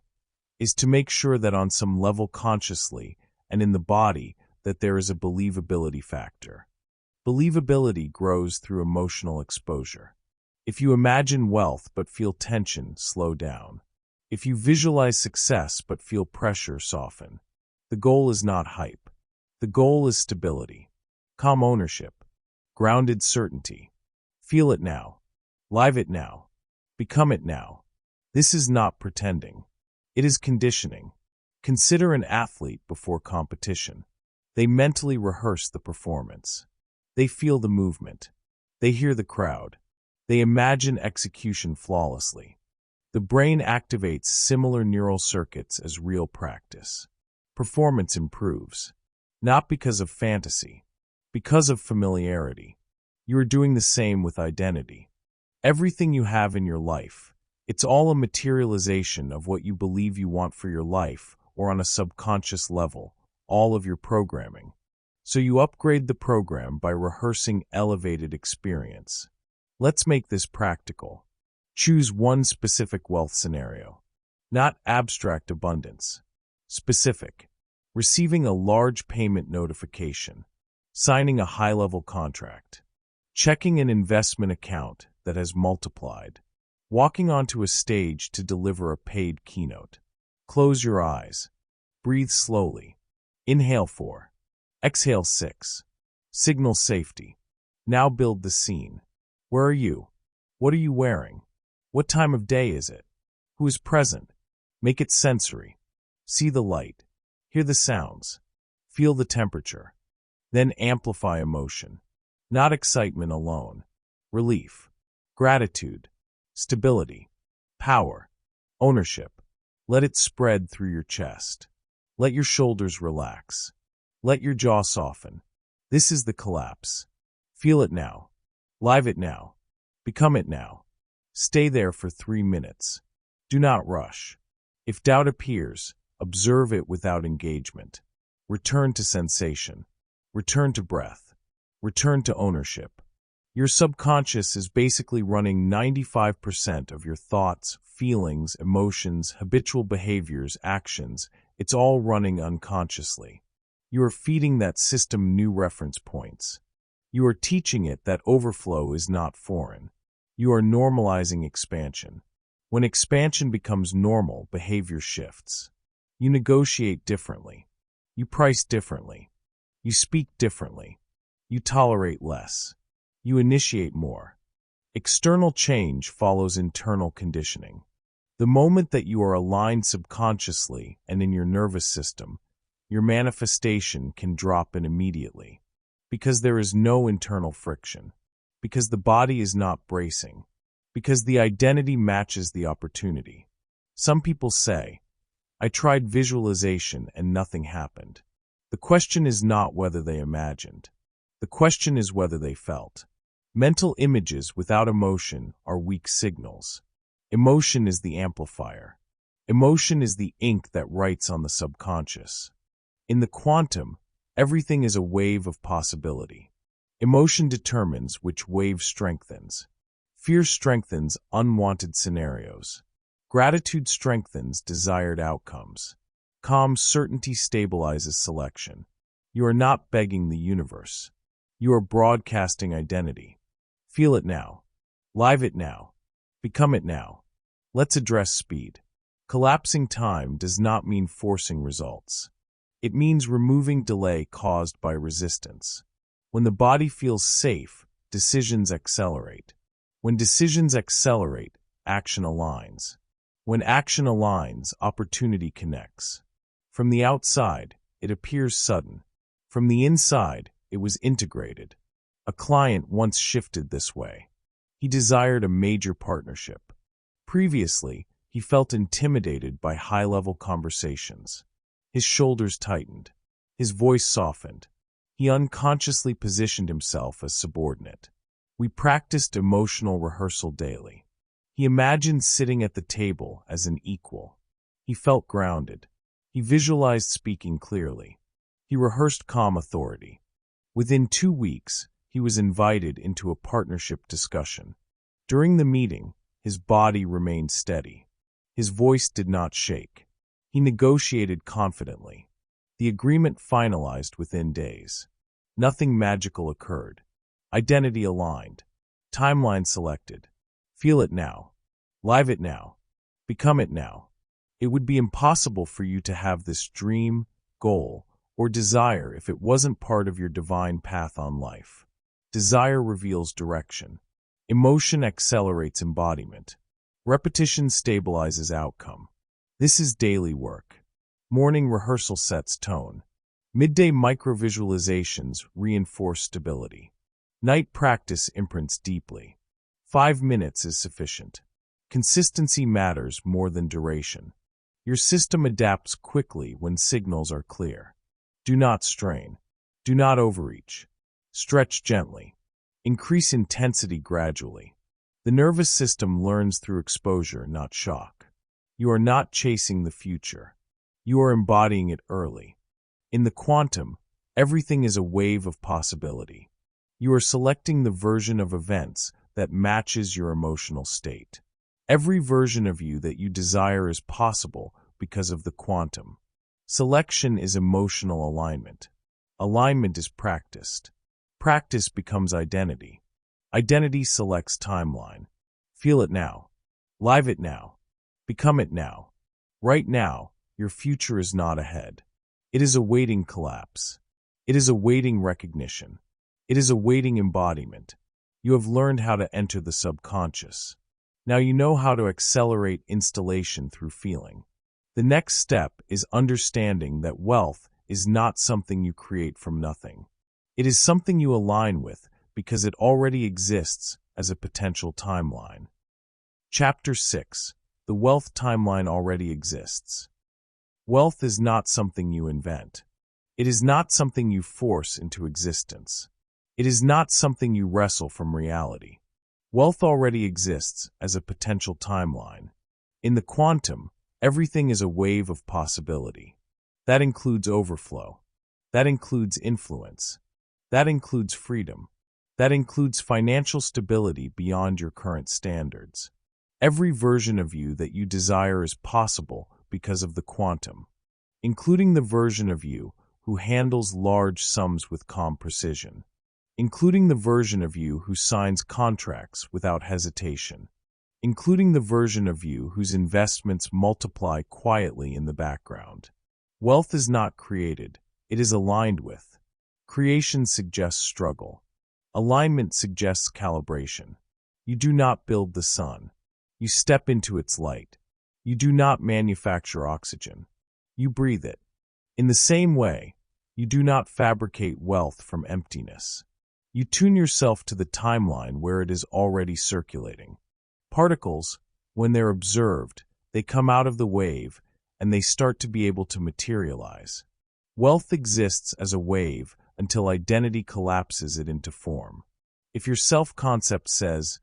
is to make sure that on some level consciously and in the body that there is a believability factor. Believability grows through emotional exposure. If you imagine wealth but feel tension, slow down. If you visualize success but feel pressure, soften. The goal is not hype. The goal is stability, calm ownership, grounded certainty. Feel it now. Live it now. Become it now. This is not pretending. It is conditioning. Consider an athlete before competition. They mentally rehearse the performance. They feel the movement. They hear the crowd. They imagine execution flawlessly. The brain activates similar neural circuits as real practice. Performance improves, not because of fantasy, because of familiarity. You are doing the same with identity. Everything you have in your life, it's all a materialization of what you believe you want for your life, or on a subconscious level, all of your programming. So you upgrade the program by rehearsing elevated experience. Let's make this practical. Choose one specific wealth scenario. Not abstract abundance. Specific. Receiving a large payment notification. Signing a high-level contract. Checking an investment account that has multiplied. Walking onto a stage to deliver a paid keynote. Close your eyes. Breathe slowly. Inhale 4. Exhale 6. Signal safety. Now build the scene. Where are you? What are you wearing? What time of day is it? Who is present? Make it sensory. See the light. Hear the sounds. Feel the temperature. Then amplify emotion. Not excitement alone. Relief. Gratitude. Stability. Power. Ownership. Let it spread through your chest. Let your shoulders relax. Let your jaw soften. This is the collapse. Feel it now. Live it now. Become it now. Stay there for 3 minutes. Do not rush. If doubt appears, observe it without engagement. Return to sensation. Return to breath. Return to ownership. Your subconscious is basically running 95% of your thoughts, feelings, emotions, habitual behaviors, actions. It's all running unconsciously. You are feeding that system new reference points. You are teaching it that overflow is not foreign. You are normalizing expansion. When expansion becomes normal, behavior shifts. You negotiate differently. You price differently. You speak differently. You tolerate less. You initiate more. External change follows internal conditioning. The moment that you are aligned subconsciously and in your nervous system, your manifestation can drop in immediately. Because there is no internal friction. Because the body is not bracing. Because the identity matches the opportunity. Some people say, I tried visualization and nothing happened. The question is not whether they imagined. The question is whether they felt. Mental images without emotion are weak signals. Emotion is the amplifier. Emotion is the ink that writes on the subconscious. In the quantum, everything is a wave of possibility. Emotion determines which wave strengthens. Fear strengthens unwanted scenarios. Gratitude strengthens desired outcomes. Calm certainty stabilizes selection. You are not begging the universe. You are broadcasting identity. Feel it now. Live it now. Become it now. Let's address speed. Collapsing time does not mean forcing results. It means removing delay caused by resistance. When the body feels safe, decisions accelerate. When decisions accelerate, action aligns. When action aligns, opportunity connects. From the outside, it appears sudden. From the inside, it was integrated. A client once shifted this way. He desired a major partnership. Previously, he felt intimidated by high-level conversations. His shoulders tightened. His voice softened. He unconsciously positioned himself as subordinate. We practiced emotional rehearsal daily. He imagined sitting at the table as an equal. He felt grounded. He visualized speaking clearly. He rehearsed calm authority. Within 2 weeks, he was invited into a partnership discussion. During the meeting, his body remained steady. His voice did not shake. He negotiated confidently. The agreement finalized within days. Nothing magical occurred. Identity aligned. Timeline selected. Feel it now. Live it now. Become it now. It would be impossible for you to have this dream, goal, or desire if it wasn't part of your divine path on life. Desire reveals direction. Emotion accelerates embodiment. Repetition stabilizes outcome. This is daily work. Morning rehearsal sets tone. Midday microvisualizations reinforce stability. Night practice imprints deeply. 5 minutes is sufficient. Consistency matters more than duration. Your system adapts quickly when signals are clear. Do not strain. Do not overreach. Stretch gently. Increase intensity gradually. The nervous system learns through exposure, not shock. You are not chasing the future. You are embodying it early. In the quantum, everything is a wave of possibility. You are selecting the version of events that matches your emotional state. Every version of you that you desire is possible because of the quantum. Selection is emotional alignment. Alignment is practiced. Practice becomes identity. Identity selects timeline. Feel it now. Live it now. Become it now. Right now, your future is not ahead. It is awaiting collapse. It is awaiting recognition. It is awaiting embodiment. You have learned how to enter the subconscious. Now you know how to accelerate installation through feeling. The next step is understanding that wealth is not something you create from nothing. It is something you align with because it already exists as a potential timeline. Chapter 6. The wealth timeline already exists. Wealth is not something you invent. It is not something you force into existence. It is not something you wrestle from reality. Wealth already exists as a potential timeline. In the quantum, everything is a wave of possibility. That includes overflow. That includes influence. That includes freedom. That includes financial stability beyond your current standards. Every version of you that you desire is possible because of the quantum, including the version of you who handles large sums with calm precision, including the version of you who signs contracts without hesitation, including the version of you whose investments multiply quietly in the background. Wealth is not created, it is aligned with. Creation suggests struggle. Alignment suggests calibration. You do not build the sun. You step into its light. You do not manufacture oxygen. You breathe it. In the same way, you do not fabricate wealth from emptiness. You tune yourself to the timeline where it is already circulating. Particles, when they're observed, they come out of the wave and they start to be able to materialize. Wealth exists as a wave until identity collapses it into form. If your self-concept says,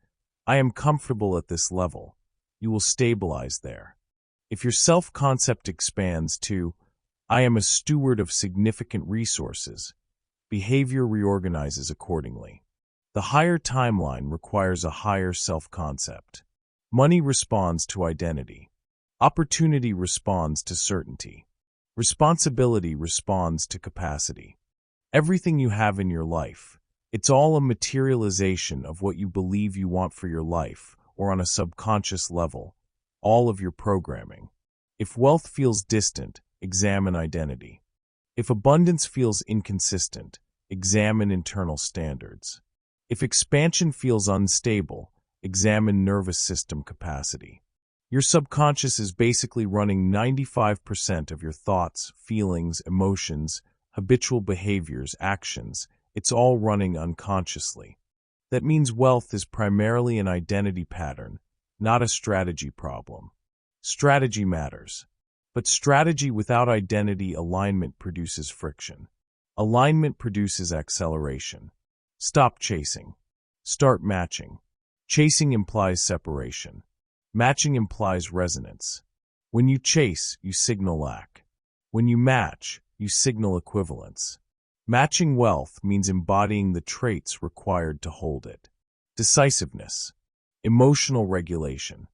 I am comfortable at this level, you will stabilize there. If your self-concept expands to, I am a steward of significant resources, behavior reorganizes accordingly. The higher timeline requires a higher self-concept. Money responds to identity. Opportunity responds to certainty. Responsibility responds to capacity. Everything you have in your life, it's all a materialization of what you believe you want for your life, or on a subconscious level, all of your programming. If wealth feels distant, examine identity. If abundance feels inconsistent, examine internal standards. If expansion feels unstable, examine nervous system capacity. Your subconscious is basically running 95% of your thoughts, feelings, emotions, habitual behaviors, actions. It's all running unconsciously. That means wealth is primarily an identity pattern, not a strategy problem. Strategy matters. But strategy without identity alignment produces friction. Alignment produces acceleration. Stop chasing. Start matching. Chasing implies separation. Matching implies resonance. When you chase, you signal lack. When you match, you signal equivalence. Matching wealth means embodying the traits required to hold it. Decisiveness, emotional regulation,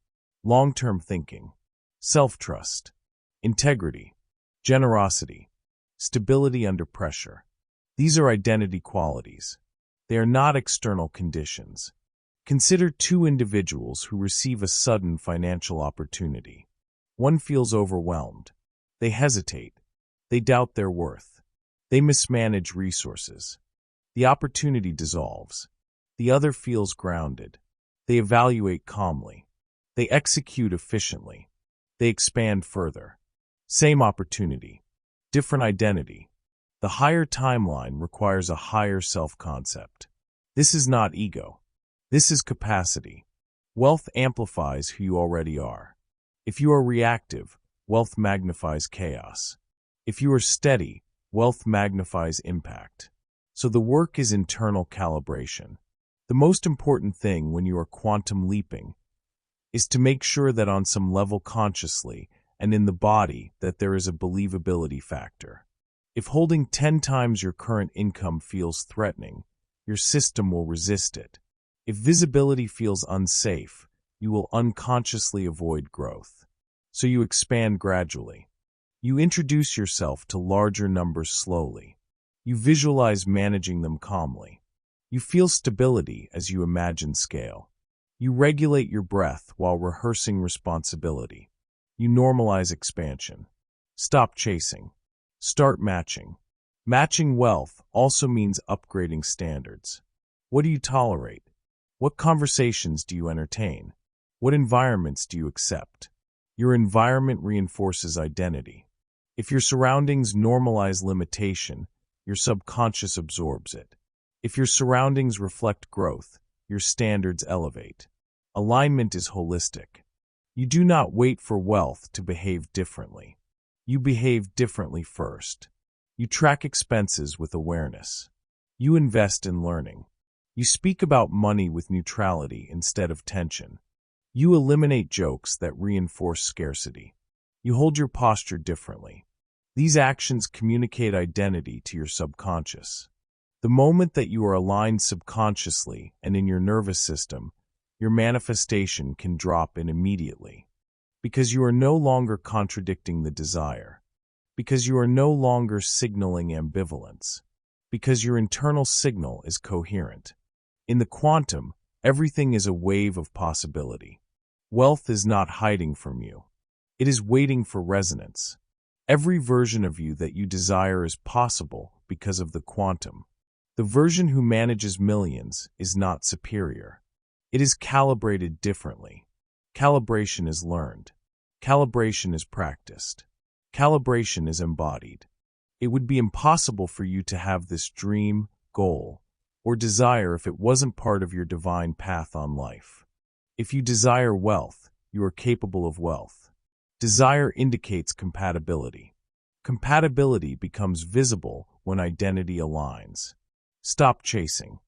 long-term thinking, self-trust, integrity, generosity, stability under pressure. These are identity qualities. They are not external conditions. Consider two individuals who receive a sudden financial opportunity. One feels overwhelmed. They hesitate. They doubt their worth. They mismanage resources. The opportunity dissolves. The other feels grounded. They evaluate calmly. They execute efficiently. They expand further. Same opportunity, different identity. The higher timeline requires a higher self-concept. This is not ego. This is capacity. Wealth amplifies who you already are. If you are reactive, wealth magnifies chaos. If you are steady, wealth magnifies impact. So the work is internal calibration. The most important thing when you are quantum leaping is to make sure that on some level consciously and in the body that there is a believability factor. If holding 10 times your current income feels threatening, your system will resist it. If visibility feels unsafe, you will unconsciously avoid growth. So you expand gradually. You introduce yourself to larger numbers slowly. You visualize managing them calmly. You feel stability as you imagine scale. You regulate your breath while rehearsing responsibility. You normalize expansion. Stop chasing. Start matching. Matching wealth also means upgrading standards. What do you tolerate? What conversations do you entertain? What environments do you accept? Your environment reinforces identity. If your surroundings normalize limitation, your subconscious absorbs it. If your surroundings reflect growth, your standards elevate. Alignment is holistic. You do not wait for wealth to behave differently. You behave differently first. You track expenses with awareness. You invest in learning. You speak about money with neutrality instead of tension. You eliminate jokes that reinforce scarcity. You hold your posture differently. These actions communicate identity to your subconscious. The moment that you are aligned subconsciously and in your nervous system, your manifestation can drop in immediately. Because you are no longer contradicting the desire. Because you are no longer signaling ambivalence. Because your internal signal is coherent. In the quantum, everything is a wave of possibility. Wealth is not hiding from you. It is waiting for resonance. Every version of you that you desire is possible because of the quantum. The version who manages millions is not superior. It is calibrated differently. Calibration is learned. Calibration is practiced. Calibration is embodied. It would be impossible for you to have this dream, goal, or desire if it wasn't part of your divine path on life. If you desire wealth, you are capable of wealth. Desire indicates compatibility. Compatibility becomes visible when identity aligns. Stop chasing.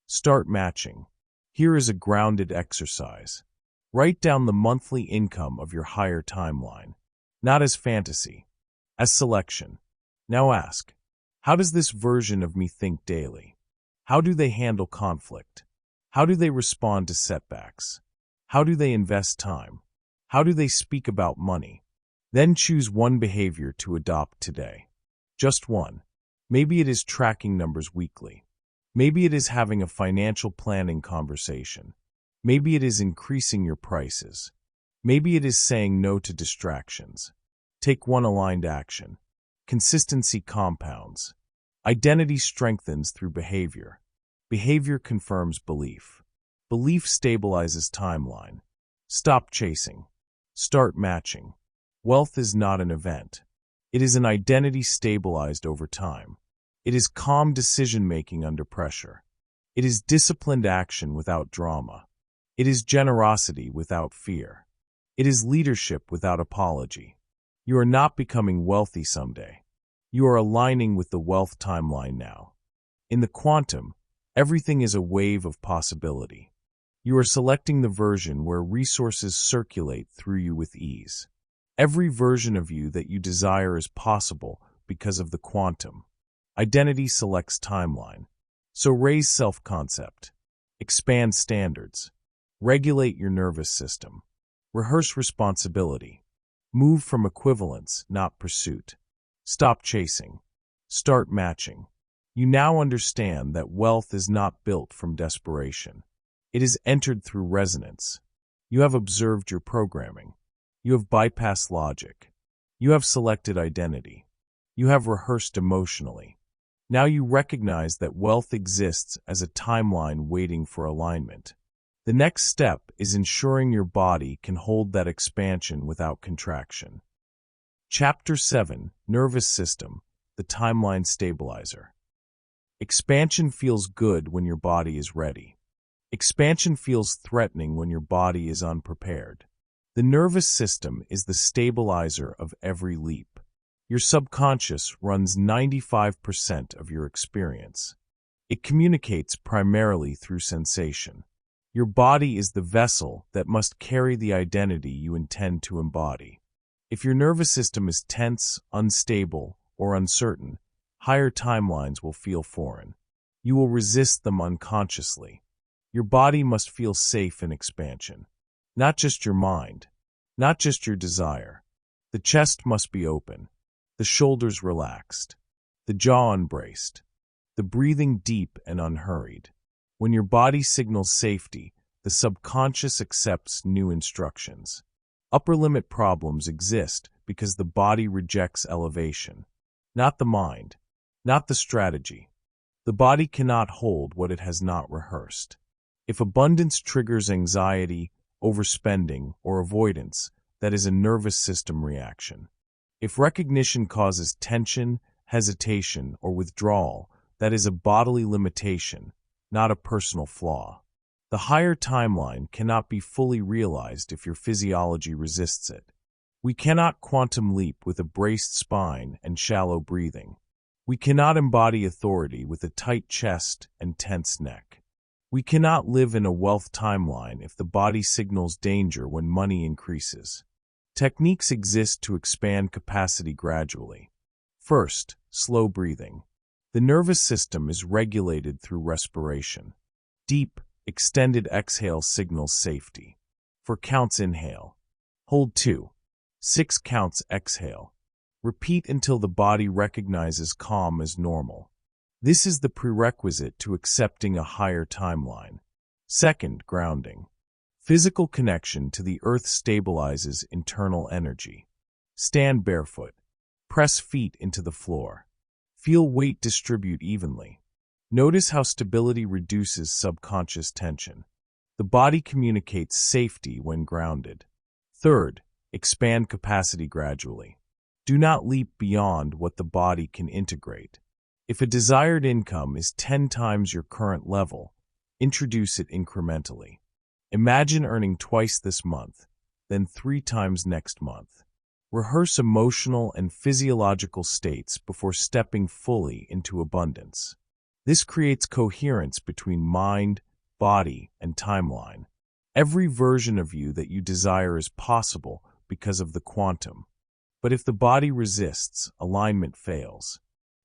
Start matching. Here is a grounded exercise. Write down the monthly income of your higher timeline, not as fantasy, as selection. Now ask, how does this version of me think daily? How do they handle conflict? How do they respond to setbacks? How do they invest time? How do they speak about money? Then choose one behavior to adopt today. Just one. Maybe it is tracking numbers weekly. Maybe it is having a financial planning conversation. Maybe it is increasing your prices. Maybe it is saying no to distractions. Take one aligned action. Consistency compounds. Identity strengthens through behavior. Behavior confirms belief. Belief stabilizes timeline. Stop chasing. Start matching. Wealth is not an event. It is an identity stabilized over time. It is calm decision-making under pressure. It is disciplined action without drama. It is generosity without fear. It is leadership without apology. You are not becoming wealthy someday. You are aligning with the wealth timeline now. In the quantum, everything is a wave of possibility. You are selecting the version where resources circulate through you with ease. Every version of you that you desire is possible because of the quantum. Identity selects timeline. So raise self-concept. Expand standards. Regulate your nervous system. Rehearse responsibility. Move from equivalence, not pursuit. Stop chasing. Start matching. You now understand that wealth is not built from desperation. It is entered through resonance. You have observed your programming. You have bypassed logic. You have selected identity. You have rehearsed emotionally. Now you recognize that wealth exists as a timeline waiting for alignment. The next step is ensuring your body can hold that expansion without contraction. Chapter 7: Nervous System, the Timeline Stabilizer. Expansion feels good when your body is ready. Expansion feels threatening when your body is unprepared. The nervous system is the stabilizer of every leap. Your subconscious runs 95% of your experience. It communicates primarily through sensation. Your body is the vessel that must carry the identity you intend to embody. If your nervous system is tense, unstable, or uncertain, higher timelines will feel foreign. You will resist them unconsciously. Your body must feel safe in expansion. Not just your mind, not just your desire. The chest must be open, the shoulders relaxed, the jaw unbraced, the breathing deep and unhurried. When your body signals safety, the subconscious accepts new instructions. Upper limit problems exist because the body rejects elevation, not the mind, not the strategy. The body cannot hold what it has not rehearsed. If abundance triggers anxiety, overspending, or avoidance, that is a nervous system reaction. If recognition causes tension, hesitation, or withdrawal, that is a bodily limitation, not a personal flaw. The higher timeline cannot be fully realized if your physiology resists it. We cannot quantum leap with a braced spine and shallow breathing. We cannot embody authority with a tight chest and tense neck. We cannot live in a wealth timeline if the body signals danger when money increases. Techniques exist to expand capacity gradually. First, slow breathing. The nervous system is regulated through respiration. Deep, extended exhale signals safety. 4 counts inhale. Hold 2. 6 counts exhale. Repeat until the body recognizes calm as normal. This is the prerequisite to accepting a higher timeline. Second, grounding. Physical connection to the earth stabilizes internal energy. Stand barefoot. Press feet into the floor. Feel weight distribute evenly. Notice how stability reduces subconscious tension. The body communicates safety when grounded. Third, expand capacity gradually. Do not leap beyond what the body can integrate. If a desired income is 10 times your current level, introduce it incrementally. Imagine earning twice this month, then 3 times next month. Rehearse emotional and physiological states before stepping fully into abundance. This creates coherence between mind, body, and timeline. Every version of you that you desire is possible because of the quantum. But if the body resists, alignment fails.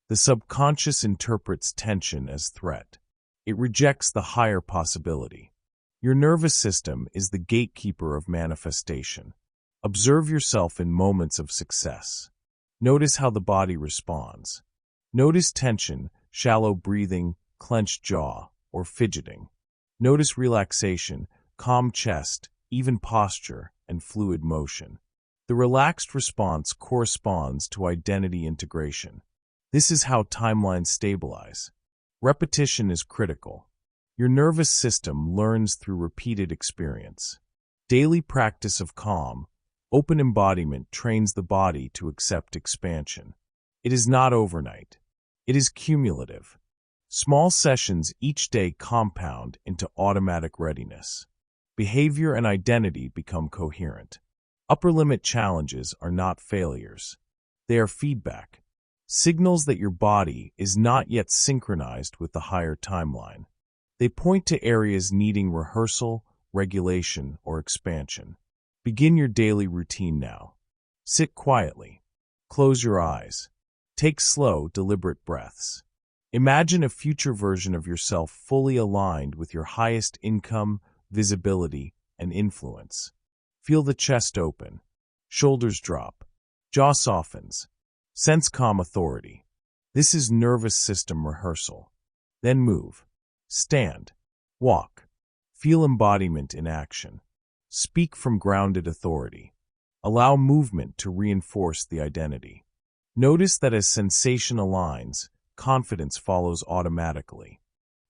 The subconscious interprets tension as threat. It rejects the higher possibility. Your nervous system is the gatekeeper of manifestation. Observe yourself in moments of success. Notice how the body responds. Notice tension, shallow breathing, clenched jaw, or fidgeting. Notice relaxation, calm chest, even posture, and fluid motion. The relaxed response corresponds to identity integration. This is how timelines stabilize. Repetition is critical. Your nervous system learns through repeated experience. Daily practice of calm, open embodiment trains the body to accept expansion. It is not overnight. It is cumulative. Small sessions each day compound into automatic readiness. Behavior and identity become coherent. Upper limit challenges are not failures. They are feedback. Signals that your body is not yet synchronized with the higher timeline. They point to areas needing rehearsal, regulation, or expansion. Begin your daily routine now. Sit quietly. Close your eyes. Take slow, deliberate breaths. Imagine a future version of yourself fully aligned with your highest income, visibility, and influence. Feel the chest open, shoulders drop, jaw softens. Sense calm authority. This is nervous system rehearsal. Then move. Stand. Walk. Feel embodiment in action. Speak from grounded authority. Allow movement to reinforce the identity. Notice that as sensation aligns, confidence follows automatically.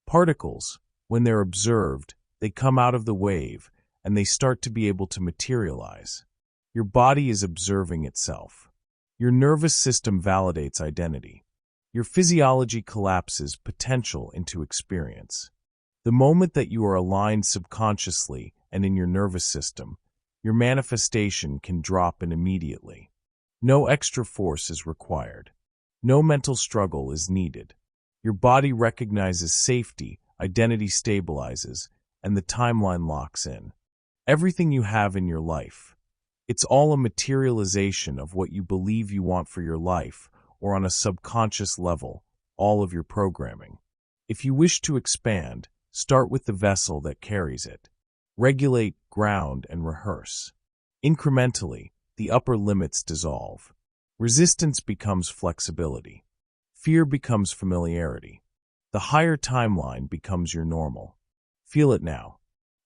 Particles, when they're observed, they come out of the wave and they start to be able to materialize. Your body is observing itself. Your nervous system validates identity. Your physiology collapses potential into experience. The moment that you are aligned subconsciously and in your nervous system, your manifestation can drop in immediately. No extra force is required. No mental struggle is needed. Your body recognizes safety, identity stabilizes, and the timeline locks in. Everything you have in your life, it's all a materialization of what you believe you want for your life, or on a subconscious level, all of your programming. If you wish to expand, start with the vessel that carries it. Regulate, ground, and rehearse. Incrementally, the upper limits dissolve. Resistance becomes flexibility. Fear becomes familiarity. The higher timeline becomes your normal. Feel it now.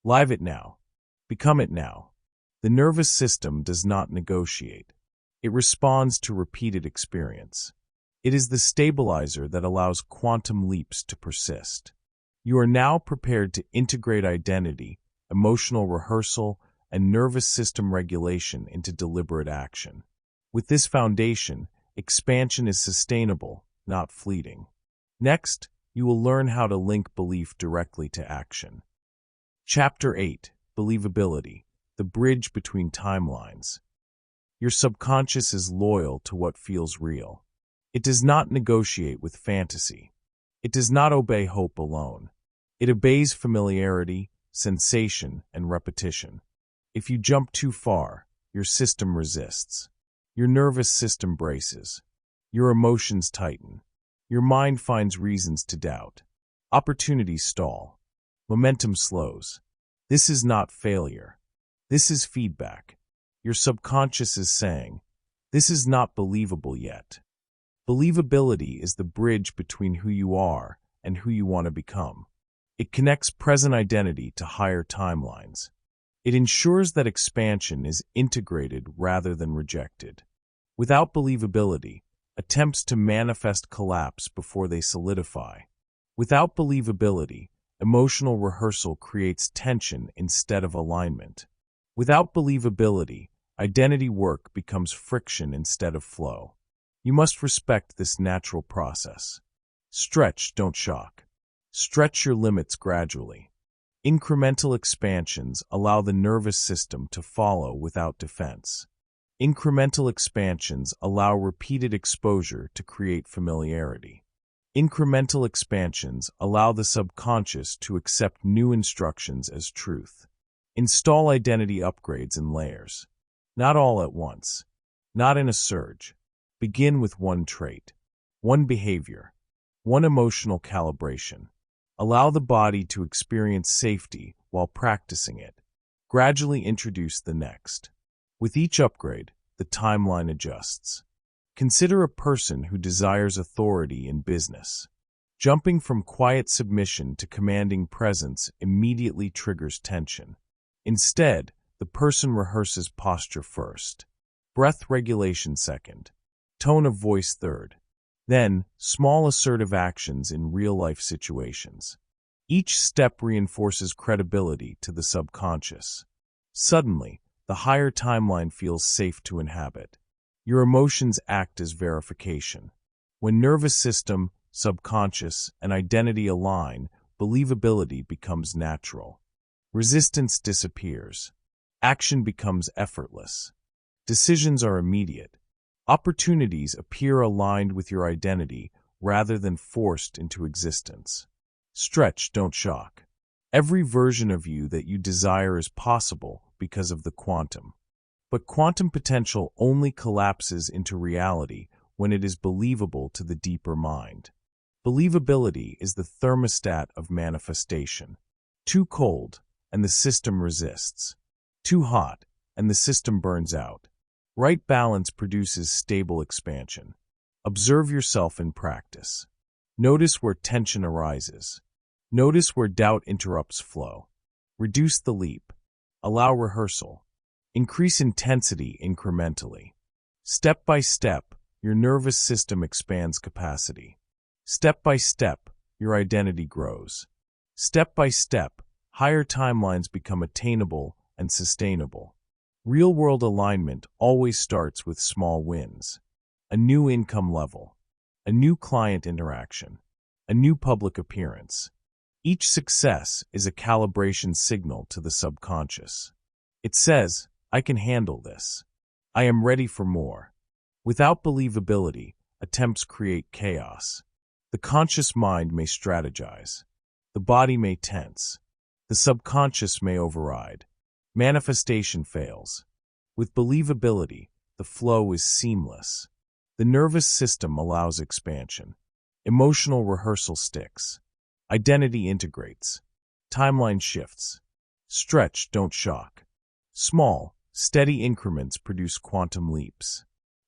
Live it now. Become it now. The nervous system does not negotiate. It responds to repeated experience. It is the stabilizer that allows quantum leaps to persist. You are now prepared to integrate identity, emotional rehearsal, and nervous system regulation into deliberate action. With this foundation, expansion is sustainable, not fleeting. Next, you will learn how to link belief directly to action. Chapter 8: Believability, the bridge between timelines. Your subconscious is loyal to what feels real. It does not negotiate with fantasy. It does not obey hope alone. It obeys familiarity, sensation, and repetition. If you jump too far, your system resists. Your nervous system braces. Your emotions tighten. Your mind finds reasons to doubt. Opportunities stall. Momentum slows. This is not failure. This is feedback. Your subconscious is saying, this is not believable yet. Believability is the bridge between who you are and who you want to become. It connects present identity to higher timelines. It ensures that expansion is integrated rather than rejected. Without believability, attempts to manifest collapse before they solidify. Without believability, emotional rehearsal creates tension instead of alignment. Without believability, identity work becomes friction instead of flow. You must respect this natural process. Stretch, don't shock. Stretch your limits gradually. Incremental expansions allow the nervous system to follow without defense. Incremental expansions allow repeated exposure to create familiarity. Incremental expansions allow the subconscious to accept new instructions as truth. Install identity upgrades in layers. Not all at once. Not in a surge. Begin with one trait, one behavior, one emotional calibration. Allow the body to experience safety while practicing it. Gradually introduce the next. With each upgrade, the timeline adjusts. Consider a person who desires authority in business. Jumping from quiet submission to commanding presence immediately triggers tension. Instead, the person rehearses posture first, breath regulation second, tone of voice third. Then, small assertive actions in real-life situations. Each step reinforces credibility to the subconscious. Suddenly, the higher timeline feels safe to inhabit. Your emotions act as verification. When nervous system, subconscious, and identity align, believability becomes natural. Resistance disappears. Action becomes effortless. Decisions are immediate. Opportunities appear aligned with your identity rather than forced into existence. Stretch, don't shock. Every version of you that you desire is possible because of the quantum. But quantum potential only collapses into reality when it is believable to the deeper mind. Believability is the thermostat of manifestation. Too cold, and the system resists. Too hot, and the system burns out. Right balance produces stable expansion. Observe yourself in practice. Notice where tension arises. Notice where doubt interrupts flow. Reduce the leap. Allow rehearsal. Increase intensity incrementally. Step by step, your nervous system expands capacity. Step by step, your identity grows. Step by step, higher timelines become attainable and sustainable. Real-world alignment always starts with small wins. A new income level, a new client interaction, a new public appearance. Each success is a calibration signal to the subconscious. It says, I can handle this. I am ready for more. Without believability, attempts create chaos. The conscious mind may strategize. The body may tense. The subconscious may override. Manifestation fails. With believability, the flow is seamless. The nervous system allows expansion. Emotional rehearsal sticks. Identity integrates. Timeline shifts. Stretch, don't shock. Small, steady increments produce quantum leaps.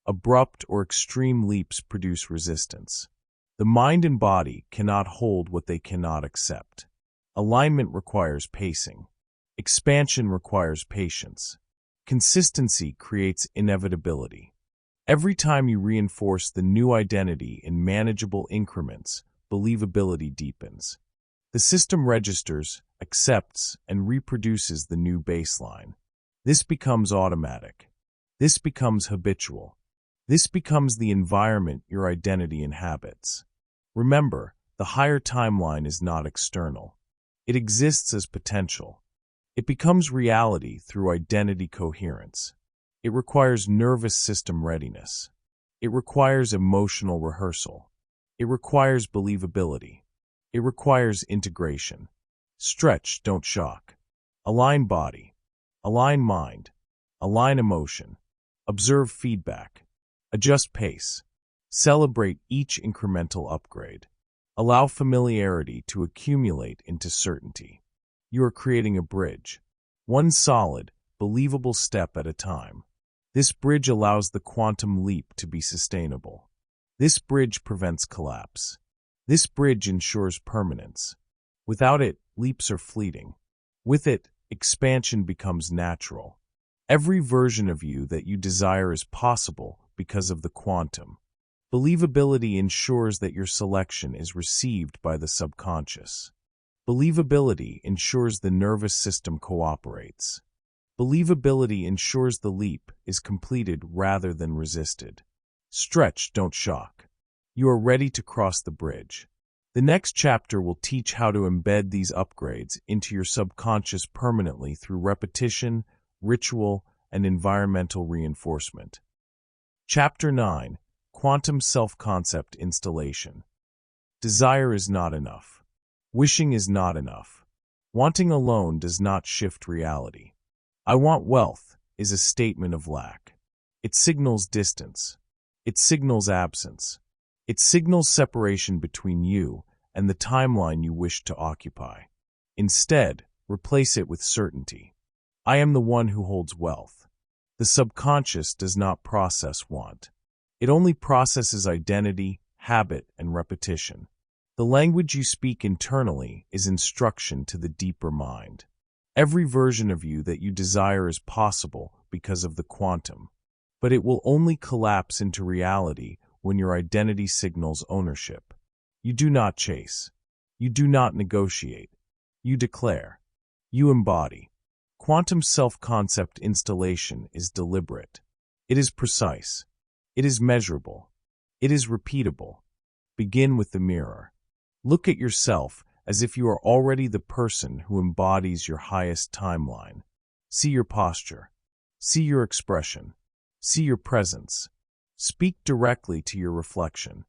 Abrupt or extreme leaps produce resistance. The mind and body cannot hold what they cannot accept. Alignment requires pacing. Expansion requires patience. Consistency creates inevitability. Every time you reinforce the new identity in manageable increments, believability deepens. The system registers, accepts, and reproduces the new baseline. This becomes automatic. This becomes habitual. This becomes the environment your identity inhabits. Remember, the higher timeline is not external. It exists as potential. It becomes reality through identity coherence. It requires nervous system readiness. It requires emotional rehearsal. It requires believability. It requires integration. Stretch, don't shock. Align body. Align mind. Align emotion. Observe feedback. Adjust pace. Celebrate each incremental upgrade. Allow familiarity to accumulate into certainty. You are creating a bridge. One solid, believable step at a time. This bridge allows the quantum leap to be sustainable. This bridge prevents collapse. This bridge ensures permanence. Without it, leaps are fleeting. With it, expansion becomes natural. Every version of you that you desire is possible because of the quantum. Believability ensures that your selection is received by the subconscious. Believability ensures the nervous system cooperates. Believability ensures the leap is completed rather than resisted. Stretch, don't shock. You are ready to cross the bridge. The next chapter will teach how to embed these upgrades into your subconscious permanently through repetition, ritual, and environmental reinforcement. Chapter 9. Quantum Self-Concept Installation. Desire is not enough. Wishing is not enough. Wanting alone does not shift reality. I want wealth is a statement of lack. It signals distance. It signals absence. It signals separation between you and the timeline you wish to occupy. Instead, replace it with certainty. I am the one who holds wealth. The subconscious does not process want. It only processes identity, habit, and repetition. The language you speak internally is instruction to the deeper mind. Every version of you that you desire is possible because of the quantum, but it will only collapse into reality when your identity signals ownership. You do not chase. You do not negotiate. You declare. You embody. Quantum self-concept installation is deliberate. It is precise. It is measurable. It is repeatable. Begin with the mirror. Look at yourself as if you are already the person who embodies your highest timeline. See your posture. See your expression. See your presence. Speak directly to your reflection.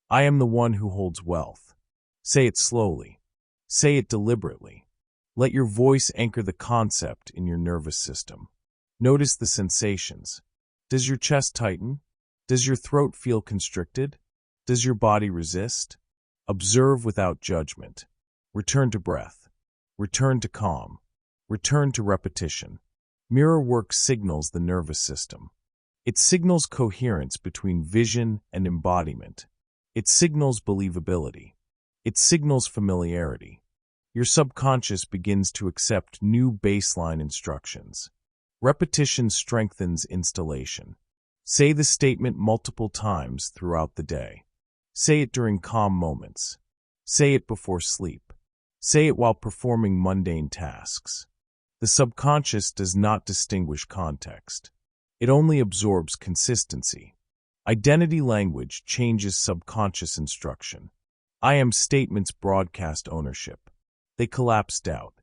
I am the one who holds wealth. Say it slowly. Say it deliberately. Let your voice anchor the concept in your nervous system. Notice the sensations. Does your chest tighten? Does your throat feel constricted? Does your body resist? Observe without judgment. Return to breath. Return to calm. Return to repetition. Mirror work signals the nervous system. It signals coherence between vision and embodiment. It signals believability. It signals familiarity. Your subconscious begins to accept new baseline instructions. Repetition strengthens installation. Say the statement multiple times throughout the day. Say it during calm moments. Say it before sleep. Say it while performing mundane tasks. The subconscious does not distinguish context. It only absorbs consistency. Identity language changes subconscious instruction. I am statements broadcast ownership. They collapse doubt.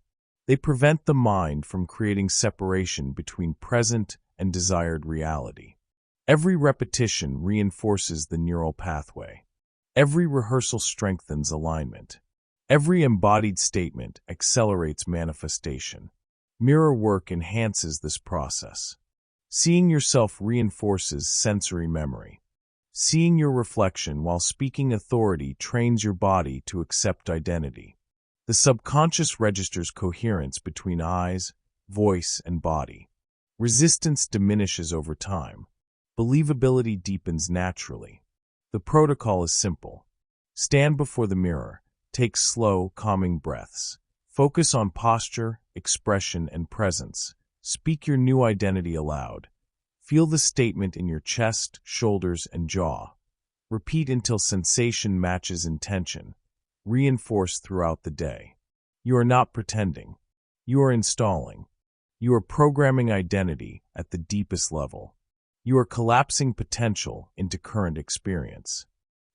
They prevent the mind from creating separation between present and desired reality. Every repetition reinforces the neural pathway. Every rehearsal strengthens alignment. Every embodied statement accelerates manifestation. Mirror work enhances this process. Seeing yourself reinforces sensory memory. Seeing your reflection while speaking authority trains your body to accept identity. The subconscious registers coherence between eyes, voice, and body. Resistance diminishes over time. Believability deepens naturally. The protocol is simple. Stand before the mirror. Take slow, calming breaths. Focus on posture, expression, and presence. Speak your new identity aloud. Feel the statement in your chest, shoulders, and jaw. Repeat until sensation matches intention. Reinforce throughout the day. You are not pretending. You are installing. You are programming identity at the deepest level. You are collapsing potential into current experience.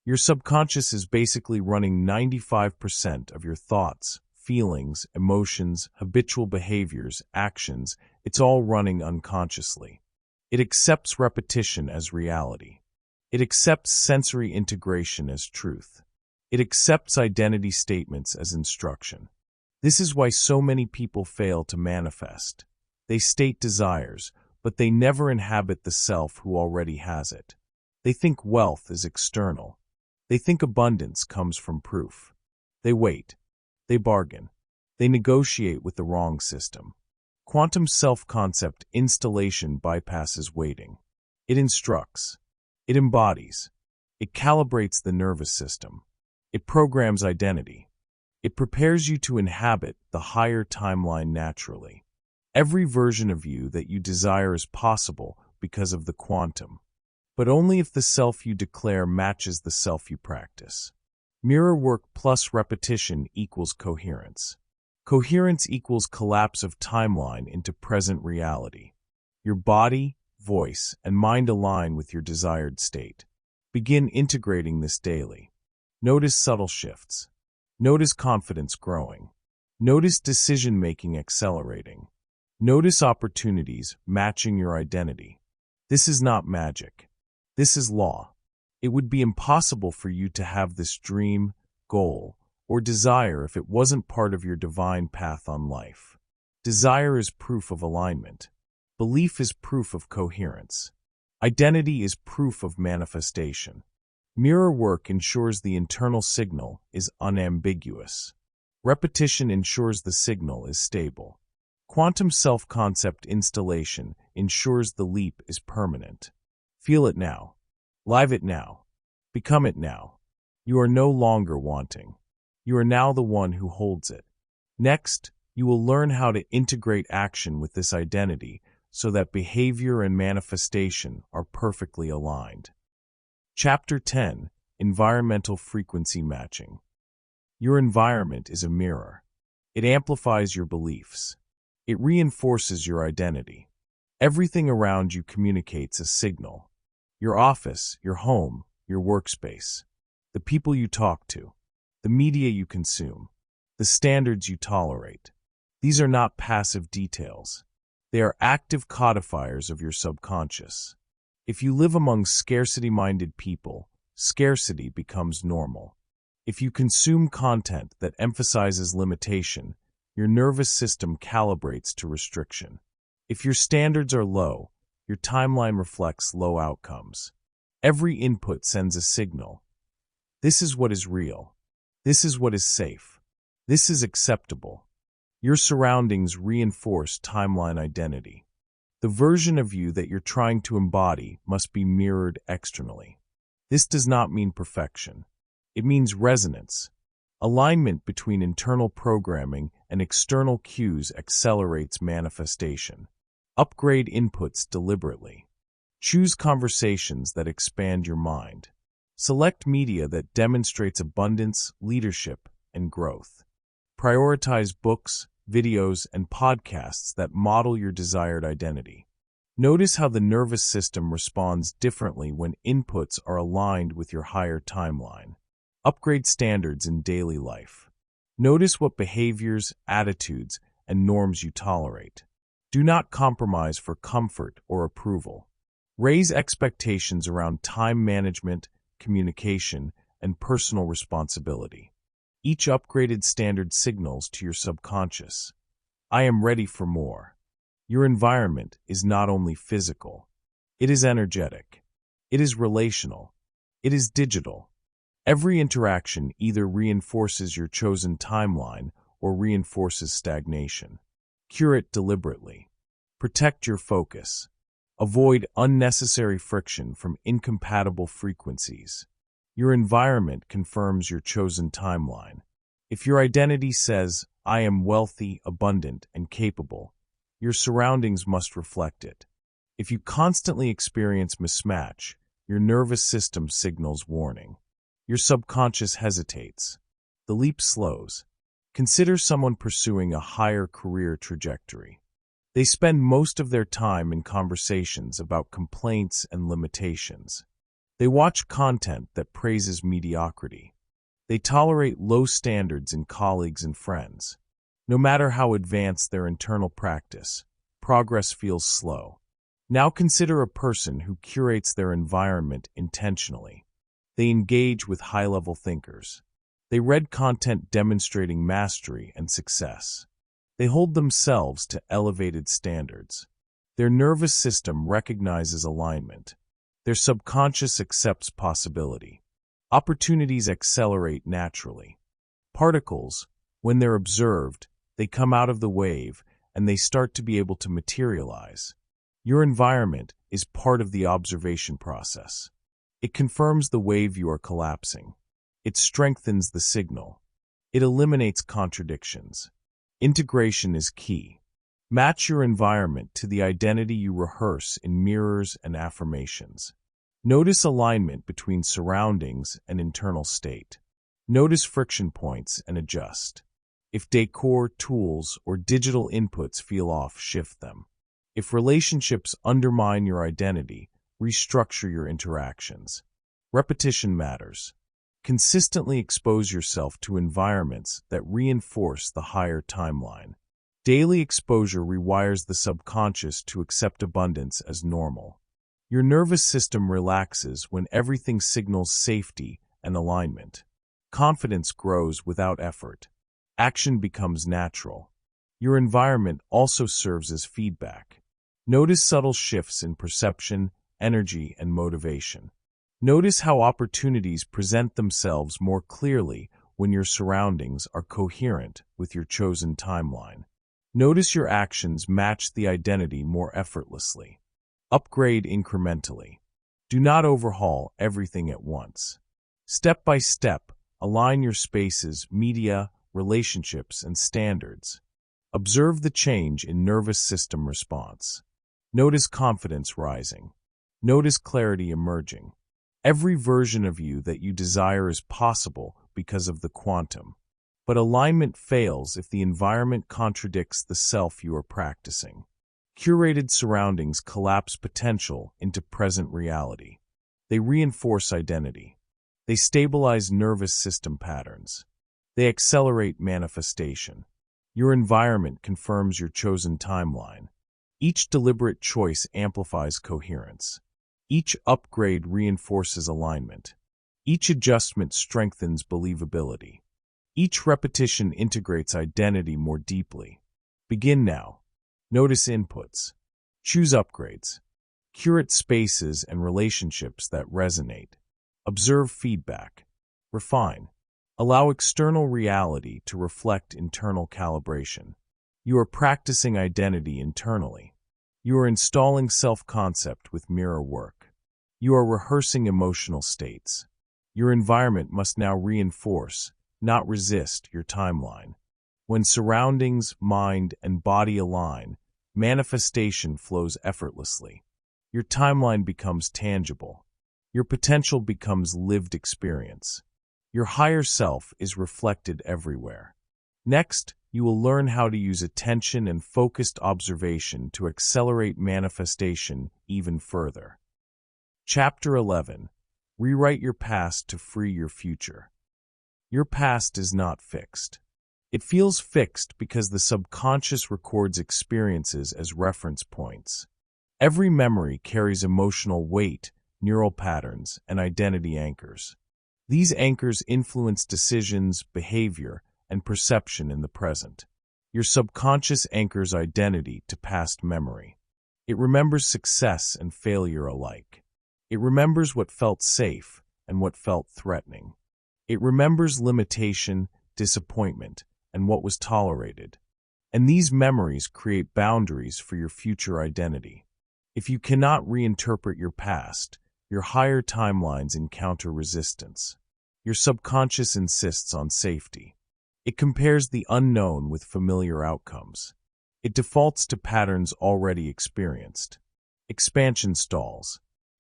Your subconscious is basically running 95% of your thoughts, feelings, emotions, habitual behaviors, actions. It's all running unconsciously. It accepts repetition as reality. It accepts sensory integration as truth. It accepts identity statements as instruction. This is why so many people fail to manifest. They state desires, but they never inhabit the self who already has it. They think wealth is external. They think abundance comes from proof. They wait. They bargain. They negotiate with the wrong system. Quantum self-concept installation bypasses waiting. It instructs. It embodies. It calibrates the nervous system. It programs identity. It prepares you to inhabit the higher timeline naturally. Every version of you that you desire is possible because of the quantum, but only if the self you declare matches the self you practice. Mirror work plus repetition equals coherence. Coherence equals collapse of timeline into present reality. Your body, voice, and mind align with your desired state. Begin integrating this daily. Notice subtle shifts. Notice confidence growing. Notice decision-making accelerating. Notice opportunities matching your identity. This is not magic. This is law. It would be impossible for you to have this dream, goal, or desire if it wasn't part of your divine path on life. Desire is proof of alignment. Belief is proof of coherence. Identity is proof of manifestation. Mirror work ensures the internal signal is unambiguous. Repetition ensures the signal is stable. Quantum self-concept installation ensures the leap is permanent. Feel it now. Live it now. Become it now. You are no longer wanting. You are now the one who holds it. Next, you will learn how to integrate action with this identity so that behavior and manifestation are perfectly aligned. Chapter 10: Environmental Frequency Matching. Your environment is a mirror. It amplifies your beliefs. It reinforces your identity. Everything around you communicates a signal. Your office, your home, your workspace, the people you talk to, the media you consume, the standards you tolerate. These are not passive details. They are active codifiers of your subconscious. If you live among scarcity-minded people, scarcity becomes normal. If you consume content that emphasizes limitation, your nervous system calibrates to restriction. If your standards are low, your timeline reflects low outcomes. Every input sends a signal. This is what is real. This is what is safe. This is acceptable. Your surroundings reinforce timeline identity. The version of you that you're trying to embody must be mirrored externally. This does not mean perfection. It means resonance. Alignment between internal programming and external cues accelerates manifestation. Upgrade inputs deliberately. Choose conversations that expand your mind. Select media that demonstrates abundance, leadership, and growth. Prioritize books, videos, and podcasts that model your desired identity. Notice how the nervous system responds differently when inputs are aligned with your higher timeline. Upgrade standards in daily life. Notice what behaviors, attitudes, and norms you tolerate. Do not compromise for comfort or approval. Raise expectations around time management, communication, and personal responsibility. Each upgraded standard signals to your subconscious, I am ready for more. Your environment is not only physical, it is energetic, it is relational, it is digital. Every interaction either reinforces your chosen timeline or reinforces stagnation. Curate deliberately. Protect your focus. Avoid unnecessary friction from incompatible frequencies. Your environment confirms your chosen timeline. If your identity says, I am wealthy, abundant, and capable, your surroundings must reflect it. If you constantly experience mismatch, your nervous system signals warning. Your subconscious hesitates. The leap slows. Consider someone pursuing a higher career trajectory. They spend most of their time in conversations about complaints and limitations. They watch content that praises mediocrity. They tolerate low standards in colleagues and friends. No matter how advanced their internal practice, progress feels slow. Now consider a person who curates their environment intentionally. They engage with high-level thinkers. They read content demonstrating mastery and success. They hold themselves to elevated standards. Their nervous system recognizes alignment. Their subconscious accepts possibility. Opportunities accelerate naturally. Particles, when they're observed, they come out of the wave and they start to be able to materialize. Your environment is part of the observation process. It confirms the wave you are collapsing. It strengthens the signal. It eliminates contradictions. Integration is key. Match your environment to the identity you rehearse in mirrors and affirmations. Notice alignment between surroundings and internal state. Notice friction points and adjust. If decor, tools, or digital inputs feel off, shift them. If relationships undermine your identity, restructure your interactions. Repetition matters. Consistently expose yourself to environments that reinforce the higher timeline. Daily exposure rewires the subconscious to accept abundance as normal. Your nervous system relaxes when everything signals safety and alignment. Confidence grows without effort. Action becomes natural. Your environment also serves as feedback. Notice subtle shifts in perception, energy, and motivation. Notice how opportunities present themselves more clearly when your surroundings are coherent with your chosen timeline. Notice your actions match the identity more effortlessly. Upgrade incrementally. Do not overhaul everything at once. Step by step, align your spaces, media, relationships, and standards. Observe the change in nervous system response. Notice confidence rising. Notice clarity emerging. Every version of you that you desire is possible because of the quantum. But alignment fails if the environment contradicts the self you are practicing. Curated surroundings collapse potential into present reality. They reinforce identity. They stabilize nervous system patterns. They accelerate manifestation. Your environment confirms your chosen timeline. Each deliberate choice amplifies coherence. Each upgrade reinforces alignment. Each adjustment strengthens believability. Each repetition integrates identity more deeply. Begin now. Notice inputs. Choose upgrades. Curate spaces and relationships that resonate. Observe feedback. Refine. Allow external reality to reflect internal calibration. You are practicing identity internally. You are installing self-concept with mirror work. You are rehearsing emotional states. Your environment must now reinforce, not resist, your timeline. When surroundings, mind, and body align, manifestation flows effortlessly. Your timeline becomes tangible. Your potential becomes lived experience. Your higher self is reflected everywhere. Next, you will learn how to use attention and focused observation to accelerate manifestation even further. Chapter 11. Rewrite your past to free your future. Your past is not fixed. It feels fixed because the subconscious records experiences as reference points. Every memory carries emotional weight, neural patterns, and identity anchors. These anchors influence decisions, behavior, and perception in the present. Your subconscious anchors identity to past memory. It remembers success and failure alike. It remembers what felt safe and what felt threatening. It remembers limitation, disappointment, and what was tolerated. And these memories create boundaries for your future identity. If you cannot reinterpret your past, your higher timelines encounter resistance. Your subconscious insists on safety. It compares the unknown with familiar outcomes. It defaults to patterns already experienced. Expansion stalls.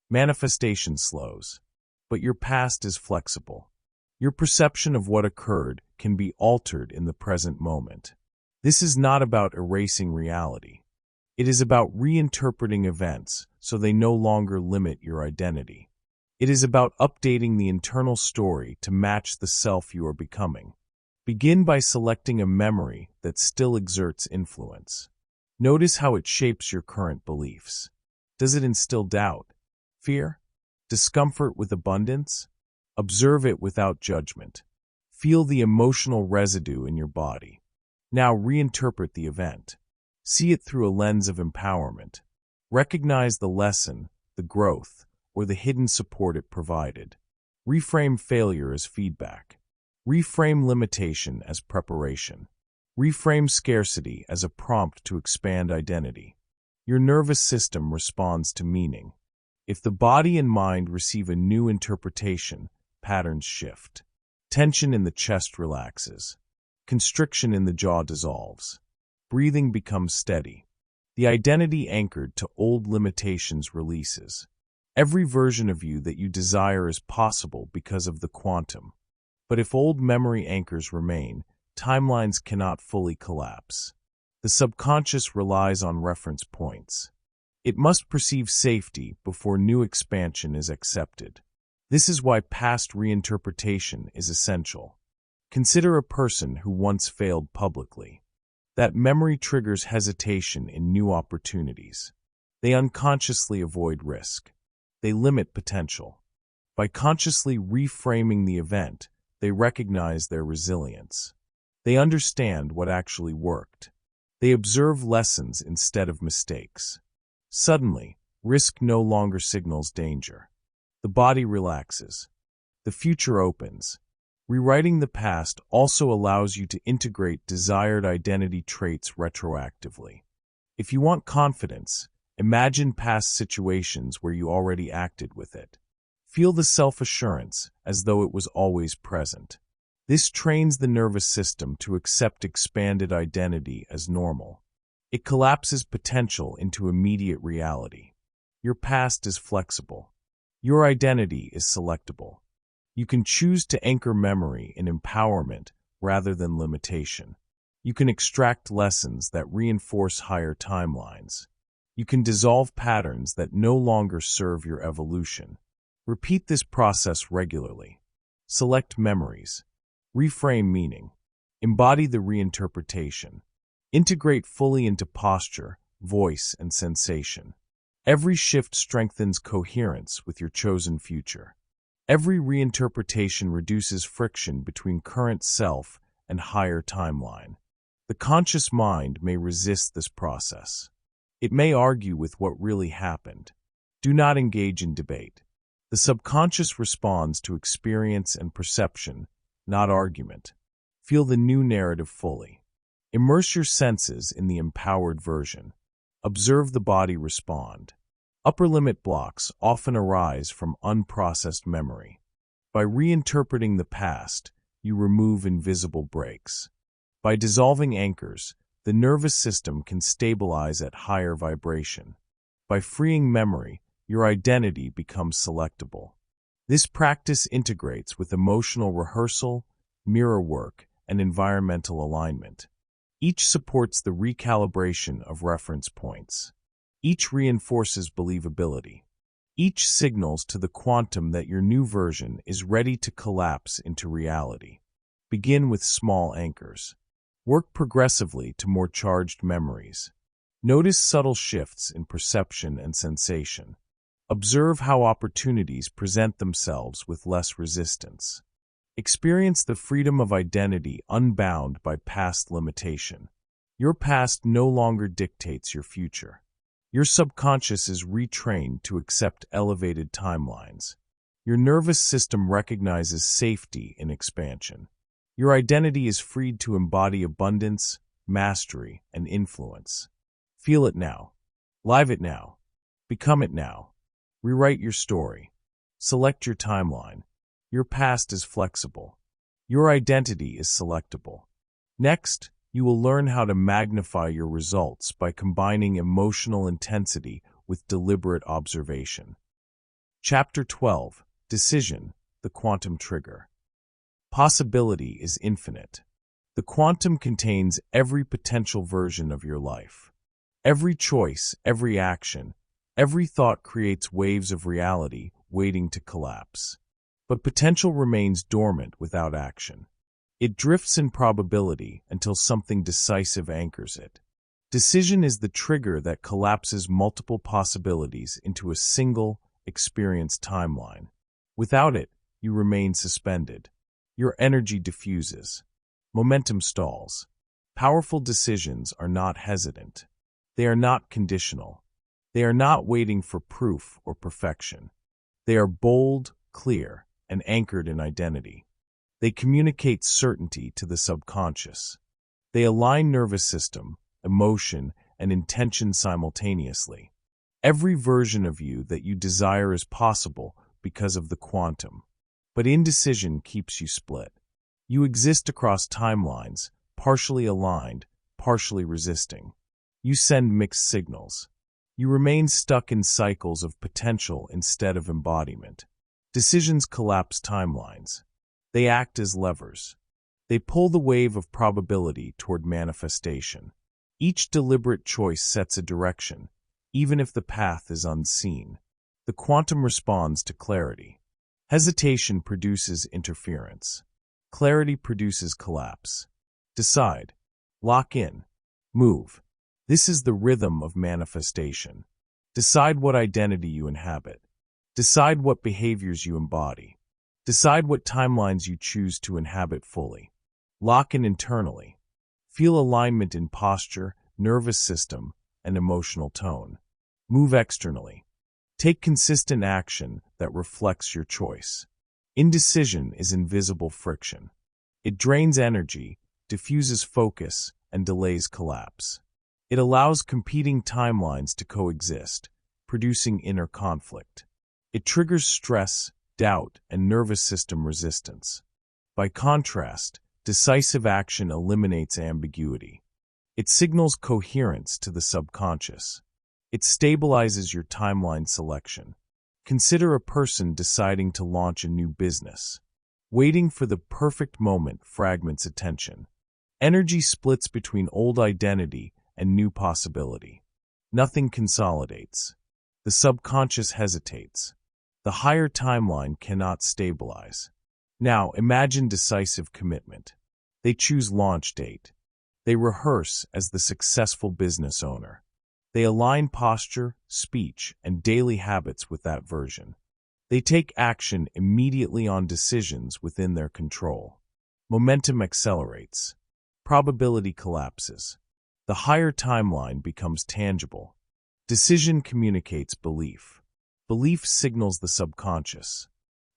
Manifestation slows. But your past is flexible. Your perception of what occurred can be altered in the present moment. This is not about erasing reality. It is about reinterpreting events so they no longer limit your identity. It is about updating the internal story to match the self you are becoming. Begin by selecting a memory that still exerts influence. Notice how it shapes your current beliefs. Does it instill doubt, fear, discomfort with abundance? Observe it without judgment. Feel the emotional residue in your body. Now reinterpret the event. See it through a lens of empowerment. Recognize the lesson, the growth, or the hidden support it provided. Reframe failure as feedback. Reframe limitation as preparation. Reframe scarcity as a prompt to expand identity. Your nervous system responds to meaning. If the body and mind receive a new interpretation, patterns shift. Tension in the chest relaxes. Constriction in the jaw dissolves. Breathing becomes steady. The identity anchored to old limitations releases. Every version of you that you desire is possible because of the quantum. But if old memory anchors remain, timelines cannot fully collapse. The subconscious relies on reference points. It must perceive safety before new expansion is accepted. This is why past reinterpretation is essential. Consider a person who once failed publicly. That memory triggers hesitation in new opportunities. They unconsciously avoid risk. They limit potential. By consciously reframing the event, they recognize their resilience. They understand what actually worked. They observe lessons instead of mistakes. Suddenly, risk no longer signals danger. The body relaxes. The future opens. Rewriting the past also allows you to integrate desired identity traits retroactively. If you want confidence, imagine past situations where you already acted with it. Feel the self-assurance as though it was always present. This trains the nervous system to accept expanded identity as normal. It collapses potential into immediate reality. Your past is flexible. Your identity is selectable. You can choose to anchor memory in empowerment rather than limitation. You can extract lessons that reinforce higher timelines. You can dissolve patterns that no longer serve your evolution. Repeat this process regularly. Select memories. Reframe meaning. Embody the reinterpretation. Integrate fully into posture, voice, and sensation. Every shift strengthens coherence with your chosen future. Every reinterpretation reduces friction between current self and higher timeline. The conscious mind may resist this process. It may argue with what really happened. Do not engage in debate. The subconscious responds to experience and perception, not argument. Feel the new narrative fully. Immerse your senses in the empowered version. Observe the body respond. Upper limit blocks often arise from unprocessed memory. By reinterpreting the past, you remove invisible breaks. By dissolving anchors, the nervous system can stabilize at higher vibration. By freeing memory, your identity becomes selectable. This practice integrates with emotional rehearsal, mirror work, and environmental alignment. Each supports the recalibration of reference points. Each reinforces believability. Each signals to the quantum that your new version is ready to collapse into reality. Begin with small anchors. Work progressively to more charged memories. Notice subtle shifts in perception and sensation. Observe how opportunities present themselves with less resistance. Experience the freedom of identity unbound by past limitation. Your past no longer dictates your future. Your subconscious is retrained to accept elevated timelines. Your nervous system recognizes safety in expansion. Your identity is freed to embody abundance, mastery, and influence. Feel it now. Live it now. Become it now. Rewrite your story. Select your timeline. Your past is flexible. Your identity is selectable. Next, you will learn how to magnify your results by combining emotional intensity with deliberate observation. Chapter 12, Decision, the Quantum Trigger. Possibility is infinite. The quantum contains every potential version of your life. Every choice, every action, every thought creates waves of reality waiting to collapse. But potential remains dormant without action. It drifts in probability until something decisive anchors it. Decision is the trigger that collapses multiple possibilities into a single, experienced timeline. Without it, you remain suspended. Your energy diffuses. Momentum stalls. Powerful decisions are not hesitant. They are not conditional. They are not waiting for proof or perfection. They are bold, clear, and anchored in identity. They communicate certainty to the subconscious. They align nervous system, emotion, and intention simultaneously. Every version of you that you desire is possible because of the quantum. But indecision keeps you split. You exist across timelines, partially aligned, partially resisting. You send mixed signals. You remain stuck in cycles of potential instead of embodiment. Decisions collapse timelines. They act as levers. They pull the wave of probability toward manifestation. Each deliberate choice sets a direction, even if the path is unseen. The quantum responds to clarity. Hesitation produces interference. Clarity produces collapse. Decide. Lock in. Move. This is the rhythm of manifestation. Decide what identity you inhabit. Decide what behaviors you embody. Decide what timelines you choose to inhabit fully. Lock in internally. Feel alignment in posture, nervous system, and emotional tone. Move externally. Take consistent action that reflects your choice. Indecision is invisible friction. It drains energy, diffuses focus, and delays collapse. It allows competing timelines to coexist, producing inner conflict. It triggers stress, doubt, and nervous system resistance. By contrast, decisive action eliminates ambiguity. It signals coherence to the subconscious. It stabilizes your timeline selection. Consider a person deciding to launch a new business. Waiting for the perfect moment fragments attention. Energy splits between old identity and new possibility. Nothing consolidates. The subconscious hesitates. The higher timeline cannot stabilize. Now imagine decisive commitment. They choose launch date. They rehearse as the successful business owner. They align posture, speech, and daily habits with that version. They take action immediately on decisions within their control. Momentum accelerates. Probability collapses. The higher timeline becomes tangible. Decision communicates belief. Belief signals the subconscious.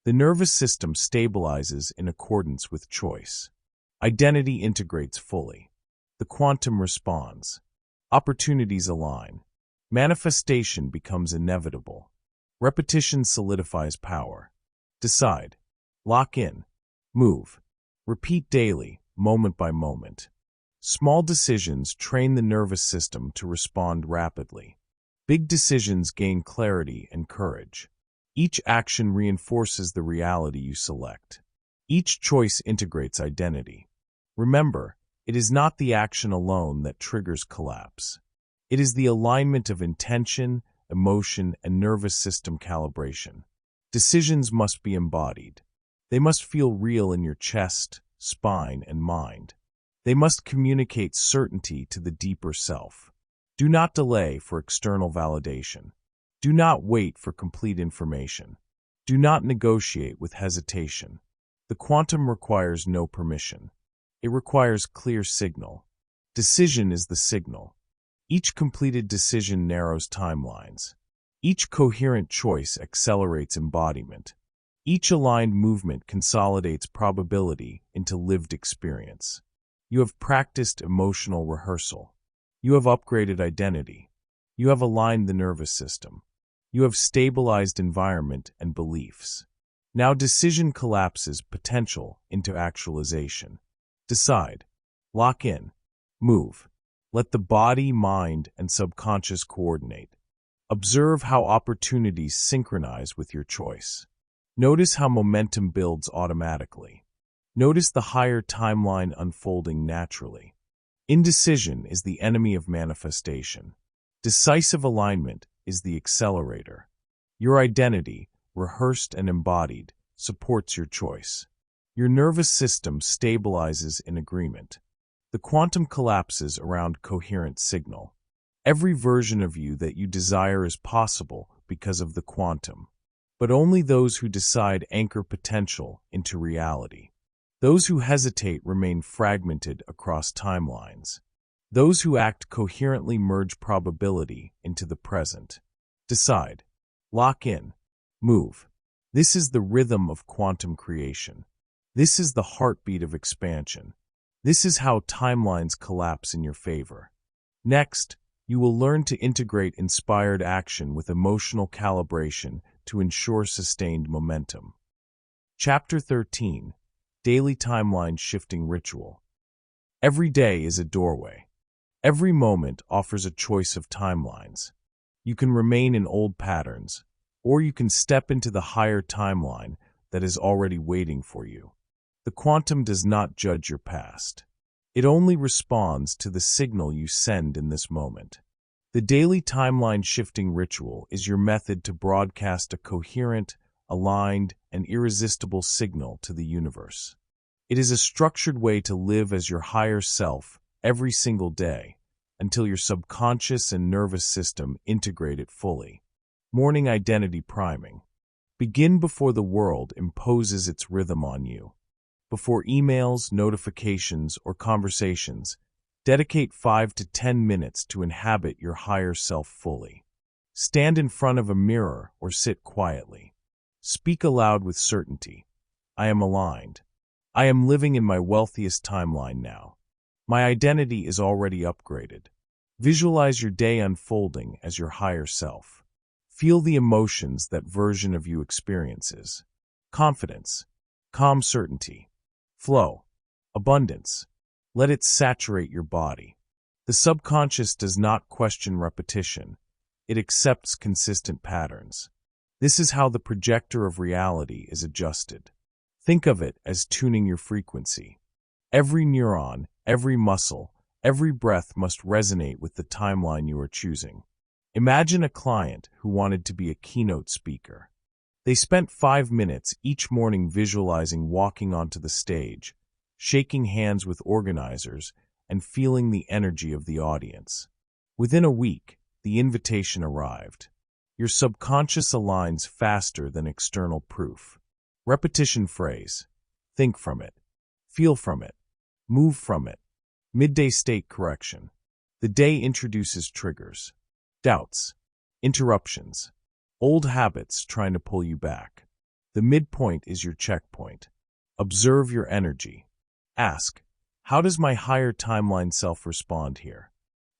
The nervous system stabilizes in accordance with choice. Identity integrates fully. The quantum responds. Opportunities align. Manifestation becomes inevitable. Repetition solidifies power. Decide. Lock in. Move. Repeat daily, moment by moment. Small decisions train the nervous system to respond rapidly. Big decisions gain clarity and courage. Each action reinforces the reality you select. Each choice integrates identity. Remember, it is not the action alone that triggers collapse. It is the alignment of intention, emotion, and nervous system calibration. Decisions must be embodied. They must feel real in your chest, spine, and mind. They must communicate certainty to the deeper self. Do not delay for external validation. Do not wait for complete information. Do not negotiate with hesitation. The quantum requires no permission. It requires clear signal. Decision is the signal. Each completed decision narrows timelines. Each coherent choice accelerates embodiment. Each aligned movement consolidates probability into lived experience. You have practiced emotional rehearsal. You have upgraded identity. You have aligned the nervous system. You have stabilized environment and beliefs. Now decision collapses potential into actualization. Decide. Lock in. Move. Let the body, mind, and subconscious coordinate. Observe how opportunities synchronize with your choice. Notice how momentum builds automatically. Notice the higher timeline unfolding naturally. Indecision is the enemy of manifestation. Decisive alignment is the accelerator. Your identity, rehearsed and embodied, supports your choice. Your nervous system stabilizes in agreement. The quantum collapses around coherent signal. Every version of you that you desire is possible because of the quantum. But only those who decide anchor potential into reality. Those who hesitate remain fragmented across timelines. Those who act coherently merge probability into the present. Decide. Lock in. Move. This is the rhythm of quantum creation. This is the heartbeat of expansion. This is how timelines collapse in your favor. Next, you will learn to integrate inspired action with emotional calibration to ensure sustained momentum. Chapter 13. Daily Timeline Shifting Ritual. Every day is a doorway. Every moment offers a choice of timelines. You can remain in old patterns, or you can step into the higher timeline that is already waiting for you. The quantum does not judge your past. It only responds to the signal you send in this moment. The daily timeline shifting ritual is your method to broadcast a coherent, aligned, and irresistible signal to the universe. It is a structured way to live as your higher self every single day until your subconscious and nervous system integrate it fully. Morning identity priming. Begin before the world imposes its rhythm on you. Before emails, notifications, or conversations, dedicate 5 to 10 minutes to inhabit your higher self fully. Stand in front of a mirror or sit quietly. Speak aloud with certainty. I am aligned. I am living in my wealthiest timeline now. My identity is already upgraded. Visualize your day unfolding as your higher self. Feel the emotions that version of you experiences. Confidence, calm certainty, flow, abundance. Let it saturate your body. The subconscious does not question repetition. It accepts consistent patterns. This is how the projector of reality is adjusted. Think of it as tuning your frequency. Every neuron, every muscle, every breath must resonate with the timeline you are choosing. Imagine a client who wanted to be a keynote speaker. They spent 5 minutes each morning visualizing walking onto the stage, shaking hands with organizers, and feeling the energy of the audience. Within a week, the invitation arrived. Your subconscious aligns faster than external proof. Repetition phrase. Think from it. Feel from it. Move from it. Midday state correction. The day introduces triggers. Doubts. Interruptions. Old habits trying to pull you back. The midpoint is your checkpoint. Observe your energy. Ask, how does my higher timeline self respond here?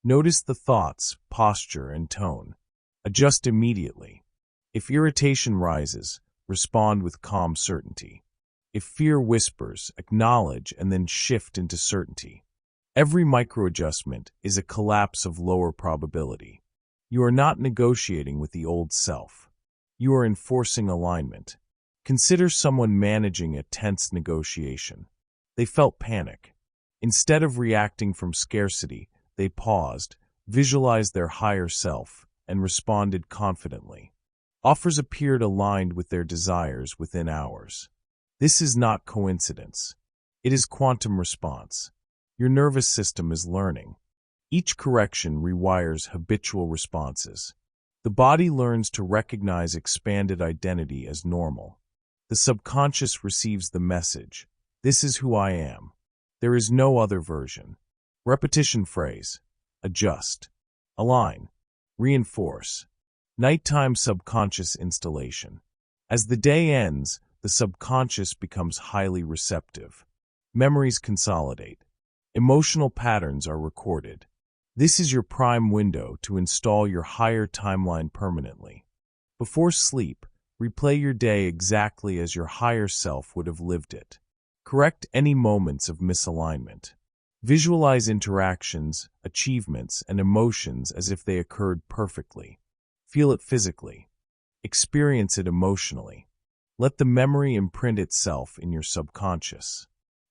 Notice the thoughts, posture, and tone. Adjust immediately. If irritation rises, respond with calm certainty. If fear whispers, acknowledge and then shift into certainty. Every microadjustment is a collapse of lower probability. You are not negotiating with the old self. You are enforcing alignment. Consider someone managing a tense negotiation. They felt panic. Instead of reacting from scarcity, they paused, visualized their higher self, and responded confidently. Offers appeared aligned with their desires within hours. This is not coincidence. It is quantum response. Your nervous system is learning. Each correction rewires habitual responses. The body learns to recognize expanded identity as normal. The subconscious receives the message, this is who I am. There is no other version. Repetition phrase, adjust, align, reinforce. Nighttime subconscious installation. As the day ends, the subconscious becomes highly receptive. Memories consolidate. Emotional patterns are recorded. This is your prime window to install your higher timeline permanently. Before sleep, replay your day exactly as your higher self would have lived it. Correct any moments of misalignment. Visualize interactions, achievements, and emotions as if they occurred perfectly. Feel it physically. Experience it emotionally. Let the memory imprint itself in your subconscious.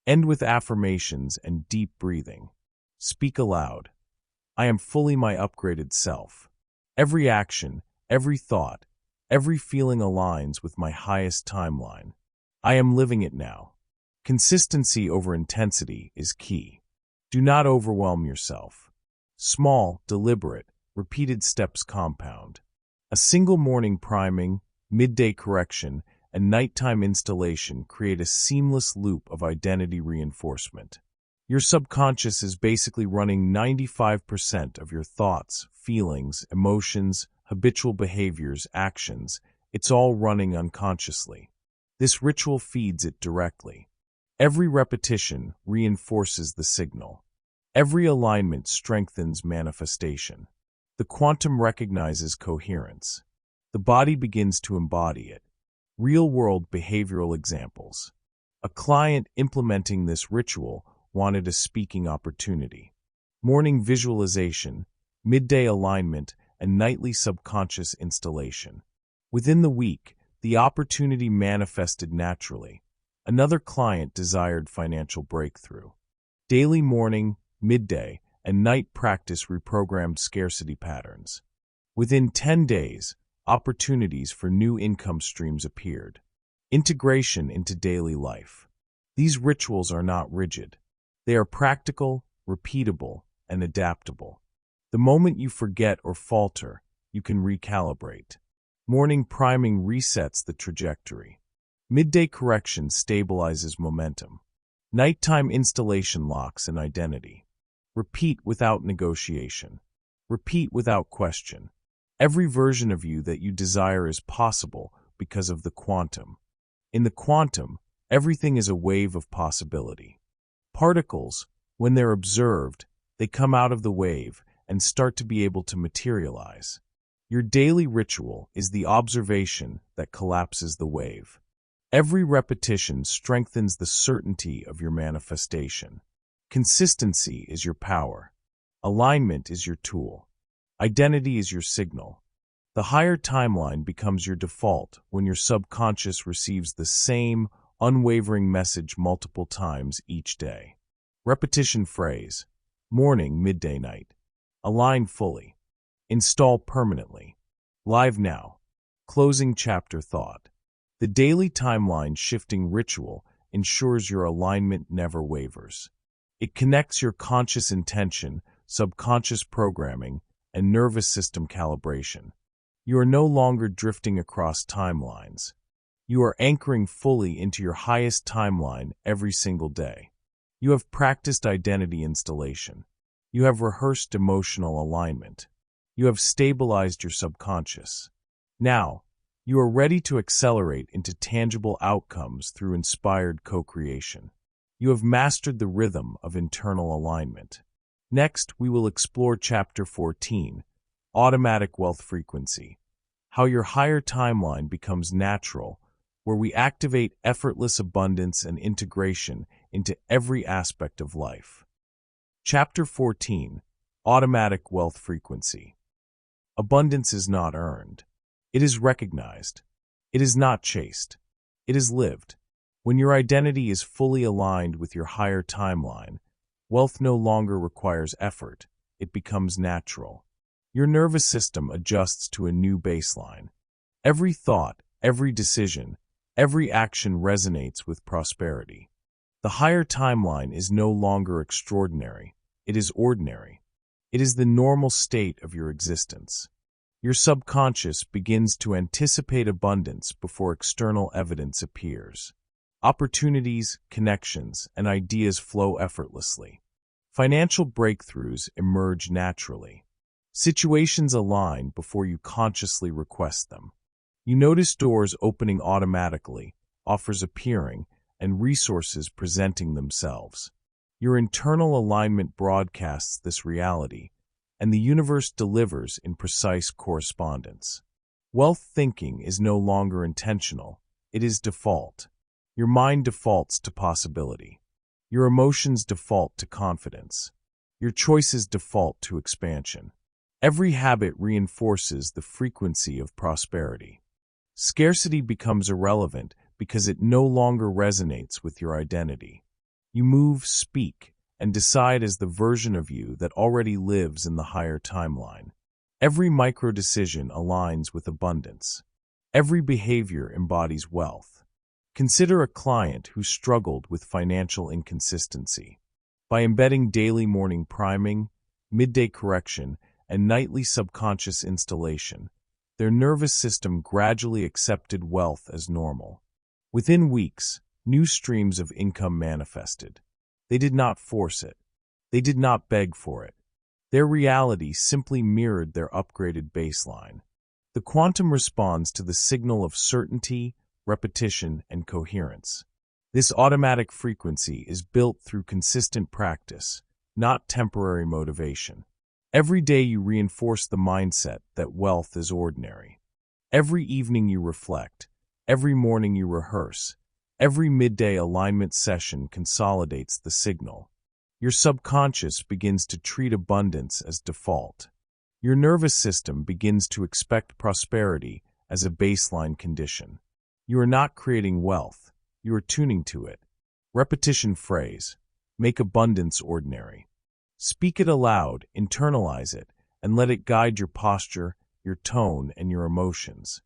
End with affirmations and deep breathing. Speak aloud. I am fully my upgraded self. Every action, every thought, every feeling aligns with my highest timeline. I am living it now. Consistency over intensity is key. Do not overwhelm yourself. Small, deliberate, repeated steps compound. A single morning priming, midday correction, and nighttime installation create a seamless loop of identity reinforcement. Your subconscious is basically running 95% of your thoughts, feelings, emotions, habitual behaviors, actions. It's all running unconsciously. This ritual feeds it directly. Every repetition reinforces the signal. Every alignment strengthens manifestation. The quantum recognizes coherence. The body begins to embody it. Real-world behavioral examples. A client implementing this ritual wanted a speaking opportunity. Morning visualization, midday alignment, and nightly subconscious installation. Within the week, the opportunity manifested naturally. Another client desired financial breakthrough. Daily morning, midday, and night practice reprogrammed scarcity patterns. Within 10 days, opportunities for new income streams appeared. Integration into daily life. These rituals are not rigid. They are practical, repeatable, and adaptable. The moment you forget or falter, you can recalibrate. Morning priming resets the trajectory. Midday correction stabilizes momentum. Nighttime installation locks an identity. Repeat without negotiation. Repeat without question. Every version of you that you desire is possible because of the quantum. In the quantum, everything is a wave of possibility. Particles, when they're observed, they come out of the wave and start to be able to materialize. Your daily ritual is the observation that collapses the wave. Every repetition strengthens the certainty of your manifestation. Consistency is your power. Alignment is your tool. Identity is your signal. The higher timeline becomes your default when your subconscious receives the same unwavering message multiple times each day. Repetition phrase, morning, midday, night. Align fully. Install permanently. Live now. Closing chapter thought. The daily timeline shifting ritual ensures your alignment never wavers. It connects your conscious intention, subconscious programming, and nervous system calibration. You are no longer drifting across timelines. You are anchoring fully into your highest timeline every single day. You have practiced identity installation. You have rehearsed emotional alignment. You have stabilized your subconscious. Now, you are ready to accelerate into tangible outcomes through inspired co-creation. You have mastered the rhythm of internal alignment. Next, we will explore Chapter 14, Automatic Wealth Frequency, how your higher timeline becomes natural, where we activate effortless abundance and integration into every aspect of life. Chapter 14, Automatic Wealth Frequency. Abundance is not earned. It is recognized. It is not chased. It is lived. When your identity is fully aligned with your higher timeline, wealth no longer requires effort. It becomes natural. Your nervous system adjusts to a new baseline. Every thought, every decision, every action resonates with prosperity. The higher timeline is no longer extraordinary. It is ordinary. It is the normal state of your existence. Your subconscious begins to anticipate abundance before external evidence appears. Opportunities, connections, and ideas flow effortlessly. Financial breakthroughs emerge naturally. Situations align before you consciously request them. You notice doors opening automatically, offers appearing, and resources presenting themselves. Your internal alignment broadcasts this reality, and the universe delivers in precise correspondence. Wealth thinking is no longer intentional. It is default. Your mind defaults to possibility. Your emotions default to confidence. Your choices default to expansion. Every habit reinforces the frequency of prosperity. Scarcity becomes irrelevant because it no longer resonates with your identity. You move, speak, and decide as the version of you that already lives in the higher timeline. Every micro-decision aligns with abundance. Every behavior embodies wealth. Consider a client who struggled with financial inconsistency. By embedding daily morning priming, midday correction, and nightly subconscious installation, their nervous system gradually accepted wealth as normal. Within weeks, new streams of income manifested. They did not force it. They did not beg for it. Their reality simply mirrored their upgraded baseline. The quantum responds to the signal of certainty, repetition, and coherence. This automatic frequency is built through consistent practice, not temporary motivation. Every day you reinforce the mindset that wealth is ordinary. Every evening you reflect. Every morning you rehearse. Every midday alignment session consolidates the signal. Your subconscious begins to treat abundance as default. Your nervous system begins to expect prosperity as a baseline condition. You are not creating wealth. You are tuning to it. Repetition phrase. Make abundance ordinary. Speak it aloud, internalize it, and let it guide your posture, your tone, and your emotions.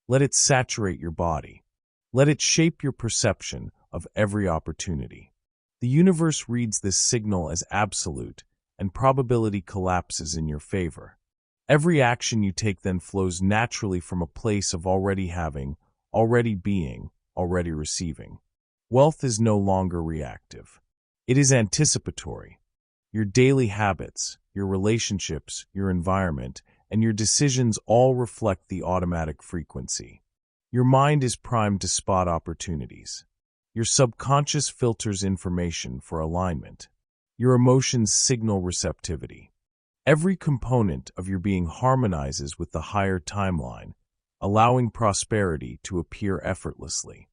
Let it saturate your body. Let it shape your perception of every opportunity. The universe reads this signal as absolute, and probability collapses in your favor. Every action you take then flows naturally from a place of already having, already being, already receiving. Wealth is no longer reactive. It is anticipatory. Your daily habits, your relationships, your environment, and your decisions all reflect the automatic frequency. Your mind is primed to spot opportunities. Your subconscious filters information for alignment. Your emotions signal receptivity. Every component of your being harmonizes with the higher timeline, allowing prosperity to appear effortlessly.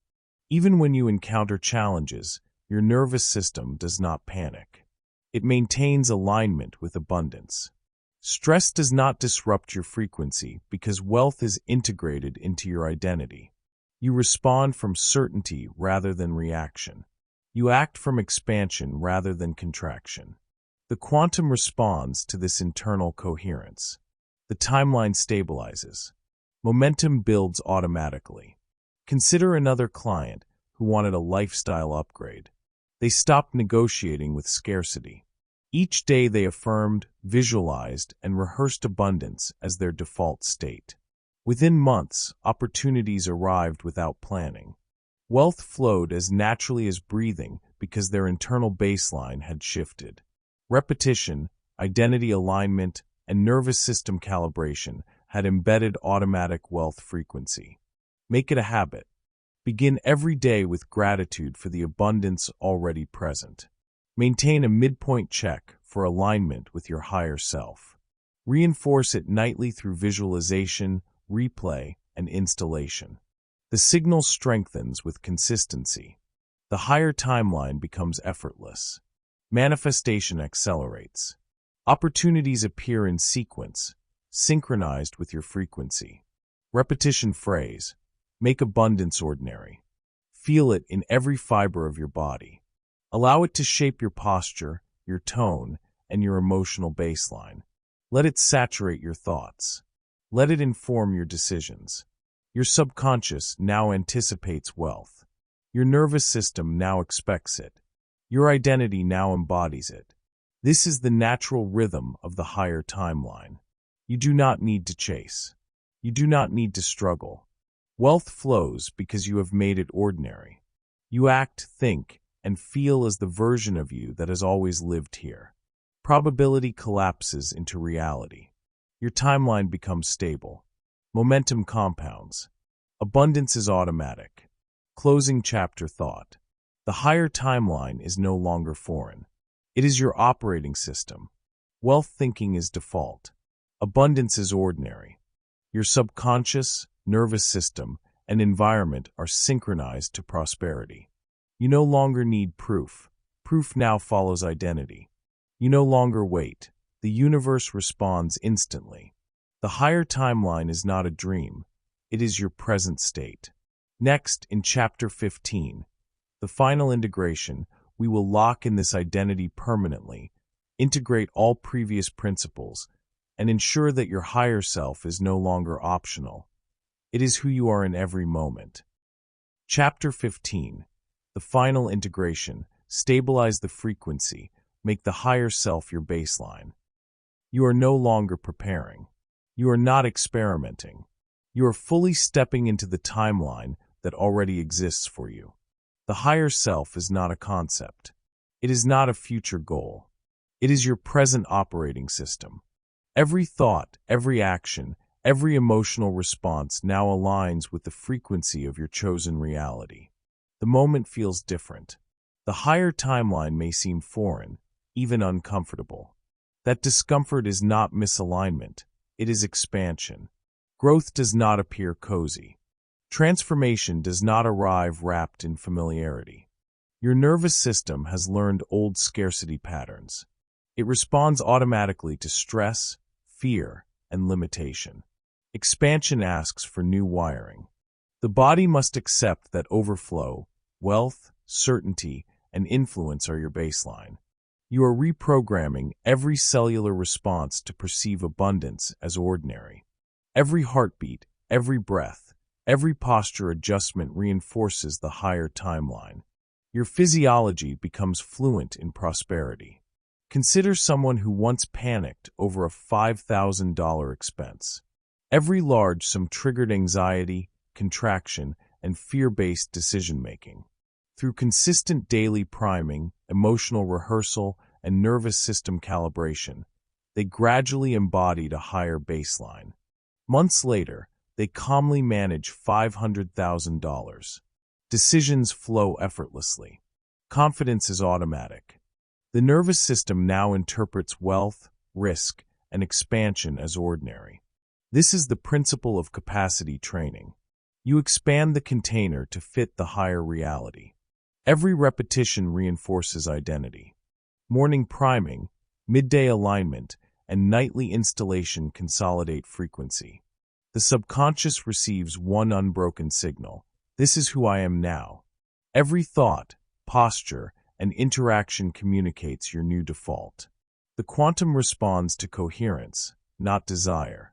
Even when you encounter challenges, your nervous system does not panic. It maintains alignment with abundance. Stress does not disrupt your frequency because wealth is integrated into your identity. You respond from certainty rather than reaction. You act from expansion rather than contraction. The quantum responds to this internal coherence. The timeline stabilizes. Momentum builds automatically. Consider another client who wanted a lifestyle upgrade. They stopped negotiating with scarcity. Each day they affirmed, visualized, and rehearsed abundance as their default state. Within months, opportunities arrived without planning. Wealth flowed as naturally as breathing because their internal baseline had shifted. Repetition, identity alignment, and nervous system calibration had embedded automatic wealth frequency. Make it a habit. Begin every day with gratitude for the abundance already present. Maintain a midpoint check for alignment with your higher self. Reinforce it nightly through visualization, replay, and installation. The signal strengthens with consistency. The higher timeline becomes effortless. Manifestation accelerates. Opportunities appear in sequence, synchronized with your frequency. Repetition phrase. Make abundance ordinary. Feel it in every fiber of your body. Allow it to shape your posture, your tone, and your emotional baseline. Let it saturate your thoughts. Let it inform your decisions. Your subconscious now anticipates wealth. Your nervous system now expects it. Your identity now embodies it. This is the natural rhythm of the higher timeline. You do not need to chase. You do not need to struggle. Wealth flows because you have made it ordinary. You act, think, and feel as the version of you that has always lived here. Probability collapses into reality. Your timeline becomes stable. Momentum compounds. Abundance is automatic. Closing chapter thought. The higher timeline is no longer foreign. It is your operating system. Wealth thinking is default. Abundance is ordinary. Your subconscious, nervous system, and environment are synchronized to prosperity. You no longer need proof. Proof now follows identity. You no longer wait. The universe responds instantly. The higher timeline is not a dream. It is your present state. Next, in Chapter 15, the final integration, we will lock in this identity permanently, integrate all previous principles, and ensure that your higher self is no longer optional. It is who you are in every moment. Chapter 15, the final integration, stabilize the frequency, make the higher self your baseline. You are no longer preparing. You are not experimenting. You are fully stepping into the timeline that already exists for you. The higher self is not a concept. It is not a future goal. It is your present operating system. Every thought, every action, every emotional response now aligns with the frequency of your chosen reality. The moment feels different. The higher timeline may seem foreign, even uncomfortable. That discomfort is not misalignment. It is expansion. Growth does not appear cozy. Transformation does not arrive wrapped in familiarity. Your nervous system has learned old scarcity patterns. It responds automatically to stress, fear, and limitation. Expansion asks for new wiring. The body must accept that overflow, wealth, certainty, and influence are your baseline. You are reprogramming every cellular response to perceive abundance as ordinary. Every heartbeat, every breath, every posture adjustment reinforces the higher timeline. Your physiology becomes fluent in prosperity. Consider someone who once panicked over a $5,000 expense. Every large sum triggered anxiety, contraction, and fear-based decision-making. Through consistent daily priming, emotional rehearsal, and nervous system calibration, they gradually embodied a higher baseline. Months later, they calmly manage $500,000. Decisions flow effortlessly. Confidence is automatic. The nervous system now interprets wealth, risk, and expansion as ordinary. This is the principle of capacity training. You expand the container to fit the higher reality. Every repetition reinforces identity. Morning priming, midday alignment, and nightly installation consolidate frequency. The subconscious receives one unbroken signal. This is who I am now. Every thought, posture, and interaction communicates your new default. The quantum responds to coherence, not desire.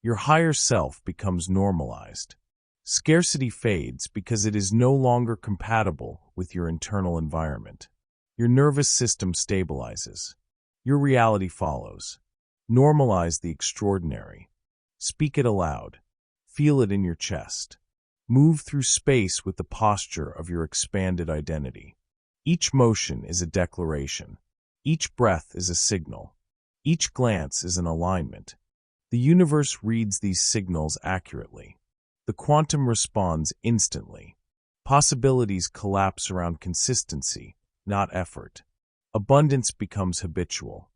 Your higher self becomes normalized. Scarcity fades because it is no longer compatible with your internal environment. Your nervous system stabilizes. Your reality follows. Normalize the extraordinary. Speak it aloud. Feel it in your chest. Move through space with the posture of your expanded identity. Each motion is a declaration. Each breath is a signal. Each glance is an alignment. The universe reads these signals accurately. The quantum responds instantly. Possibilities collapse around consistency, not effort. Abundance becomes habitual.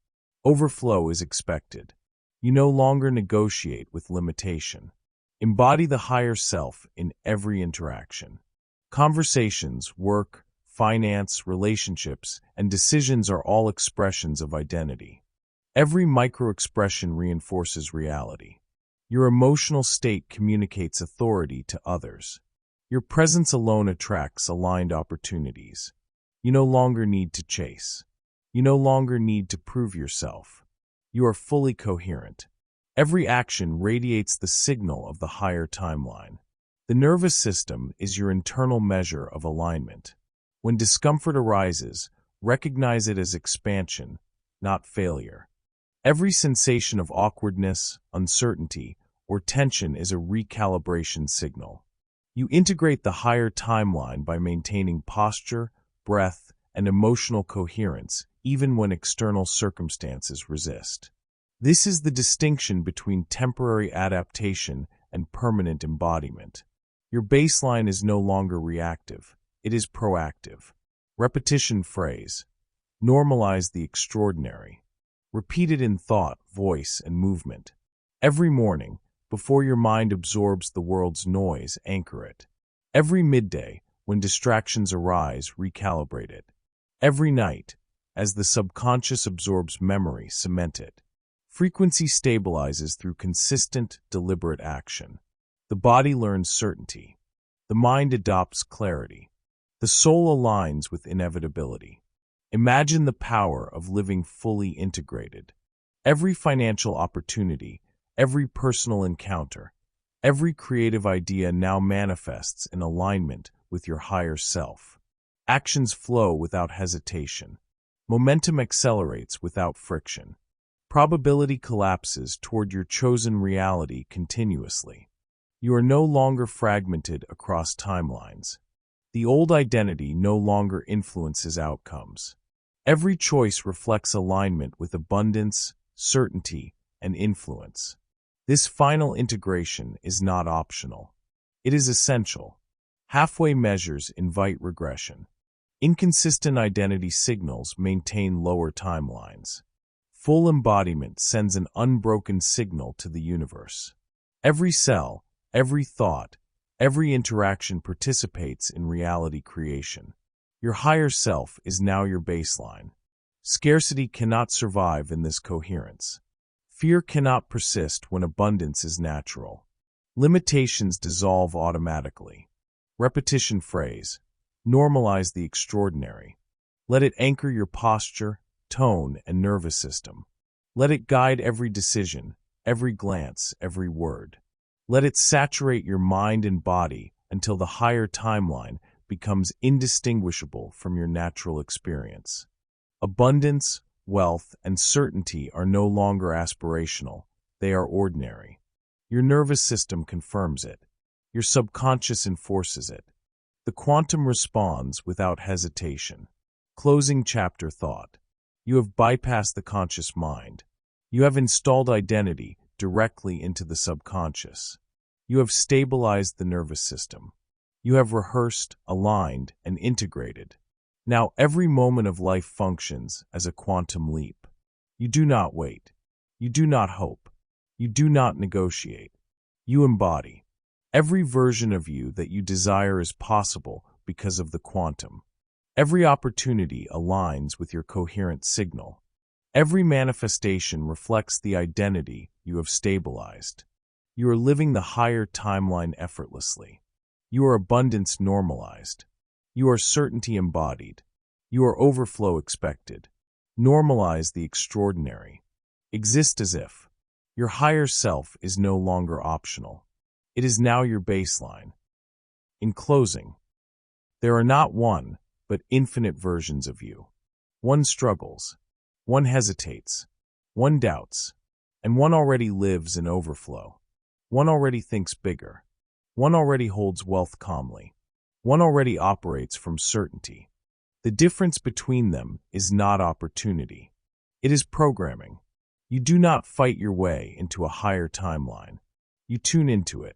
Overflow is expected. You no longer negotiate with limitation. Embody the higher self in every interaction. Conversations, work, finance, relationships, and decisions are all expressions of identity. Every micro-expression reinforces reality. Your emotional state communicates authority to others. Your presence alone attracts aligned opportunities. You no longer need to chase. You no longer need to prove yourself. You are fully coherent. Every action radiates the signal of the higher timeline. The nervous system is your internal measure of alignment. When discomfort arises, recognize it as expansion, not failure. Every sensation of awkwardness, uncertainty, or tension is a recalibration signal. You integrate the higher timeline by maintaining posture, breath, and emotional coherence, even when external circumstances resist. This is the distinction between temporary adaptation and permanent embodiment. Your baseline is no longer reactive, it is proactive. Repetition phrase. Normalize the extraordinary. Repeat it in thought, voice, and movement. Every morning, before your mind absorbs the world's noise, anchor it. Every midday, when distractions arise, recalibrate it. Every night, as the subconscious absorbs memory, cement it. Frequency stabilizes through consistent, deliberate action. The body learns certainty. The mind adopts clarity. The soul aligns with inevitability. Imagine the power of living fully integrated. Every financial opportunity, every personal encounter, every creative idea now manifests in alignment with your higher self. Actions flow without hesitation. Momentum accelerates without friction. Probability collapses toward your chosen reality continuously. You are no longer fragmented across timelines. The old identity no longer influences outcomes. Every choice reflects alignment with abundance, certainty, and influence. This final integration is not optional. It is essential. Halfway measures invite regression. Inconsistent identity signals maintain lower timelines. Full embodiment sends an unbroken signal to the universe. Every cell, every thought, every interaction participates in reality creation. Your higher self is now your baseline. Scarcity cannot survive in this coherence. Fear cannot persist when abundance is natural. Limitations dissolve automatically. Repetition phrase. Normalize the extraordinary. Let it anchor your posture, tone, and nervous system. Let it guide every decision, every glance, every word. Let it saturate your mind and body until the higher timeline becomes indistinguishable from your natural experience. Abundance, wealth, and certainty are no longer aspirational, they are ordinary. Your nervous system confirms it. Your subconscious enforces it. The quantum responds without hesitation. Closing chapter thought. You have bypassed the conscious mind. You have installed identity directly into the subconscious. You have stabilized the nervous system. You have rehearsed, aligned, and integrated. Now every moment of life functions as a quantum leap. You do not wait. You do not hope. You do not negotiate. You embody. Every version of you that you desire is possible because of the quantum. Every opportunity aligns with your coherent signal. Every manifestation reflects the identity you have stabilized. You are living the higher timeline effortlessly. You are abundance normalized. You are certainty embodied. You are overflow expected. Normalize the extraordinary. Exist as if. Your higher self is no longer optional. It is now your baseline. In closing, there are not one, but infinite versions of you. One struggles, one hesitates, one doubts, and one already lives in overflow. One already thinks bigger. One already holds wealth calmly. One already operates from certainty. The difference between them is not opportunity. It is programming. You do not fight your way into a higher timeline. You tune into it.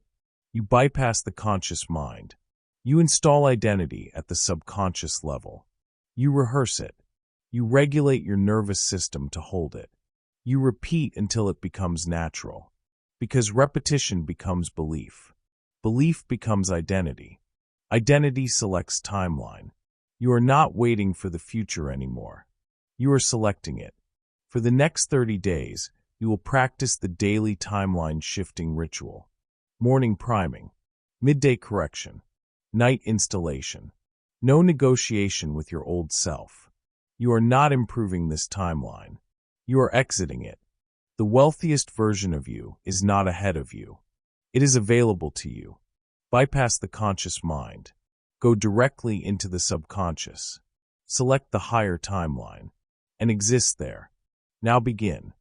You bypass the conscious mind. You install identity at the subconscious level. You rehearse it. You regulate your nervous system to hold it. You repeat until it becomes natural. Because repetition becomes belief. Belief becomes identity. Identity selects timeline. You are not waiting for the future anymore. You are selecting it. For the next 30 days, you will practice the daily timeline shifting ritual. Morning priming, midday correction, night installation. No negotiation with your old self. You are not improving this timeline. You are exiting it. The wealthiest version of you is not ahead of you. It is available to you. Bypass the conscious mind. Go directly into the subconscious. Select the higher timeline and exist there. Now begin.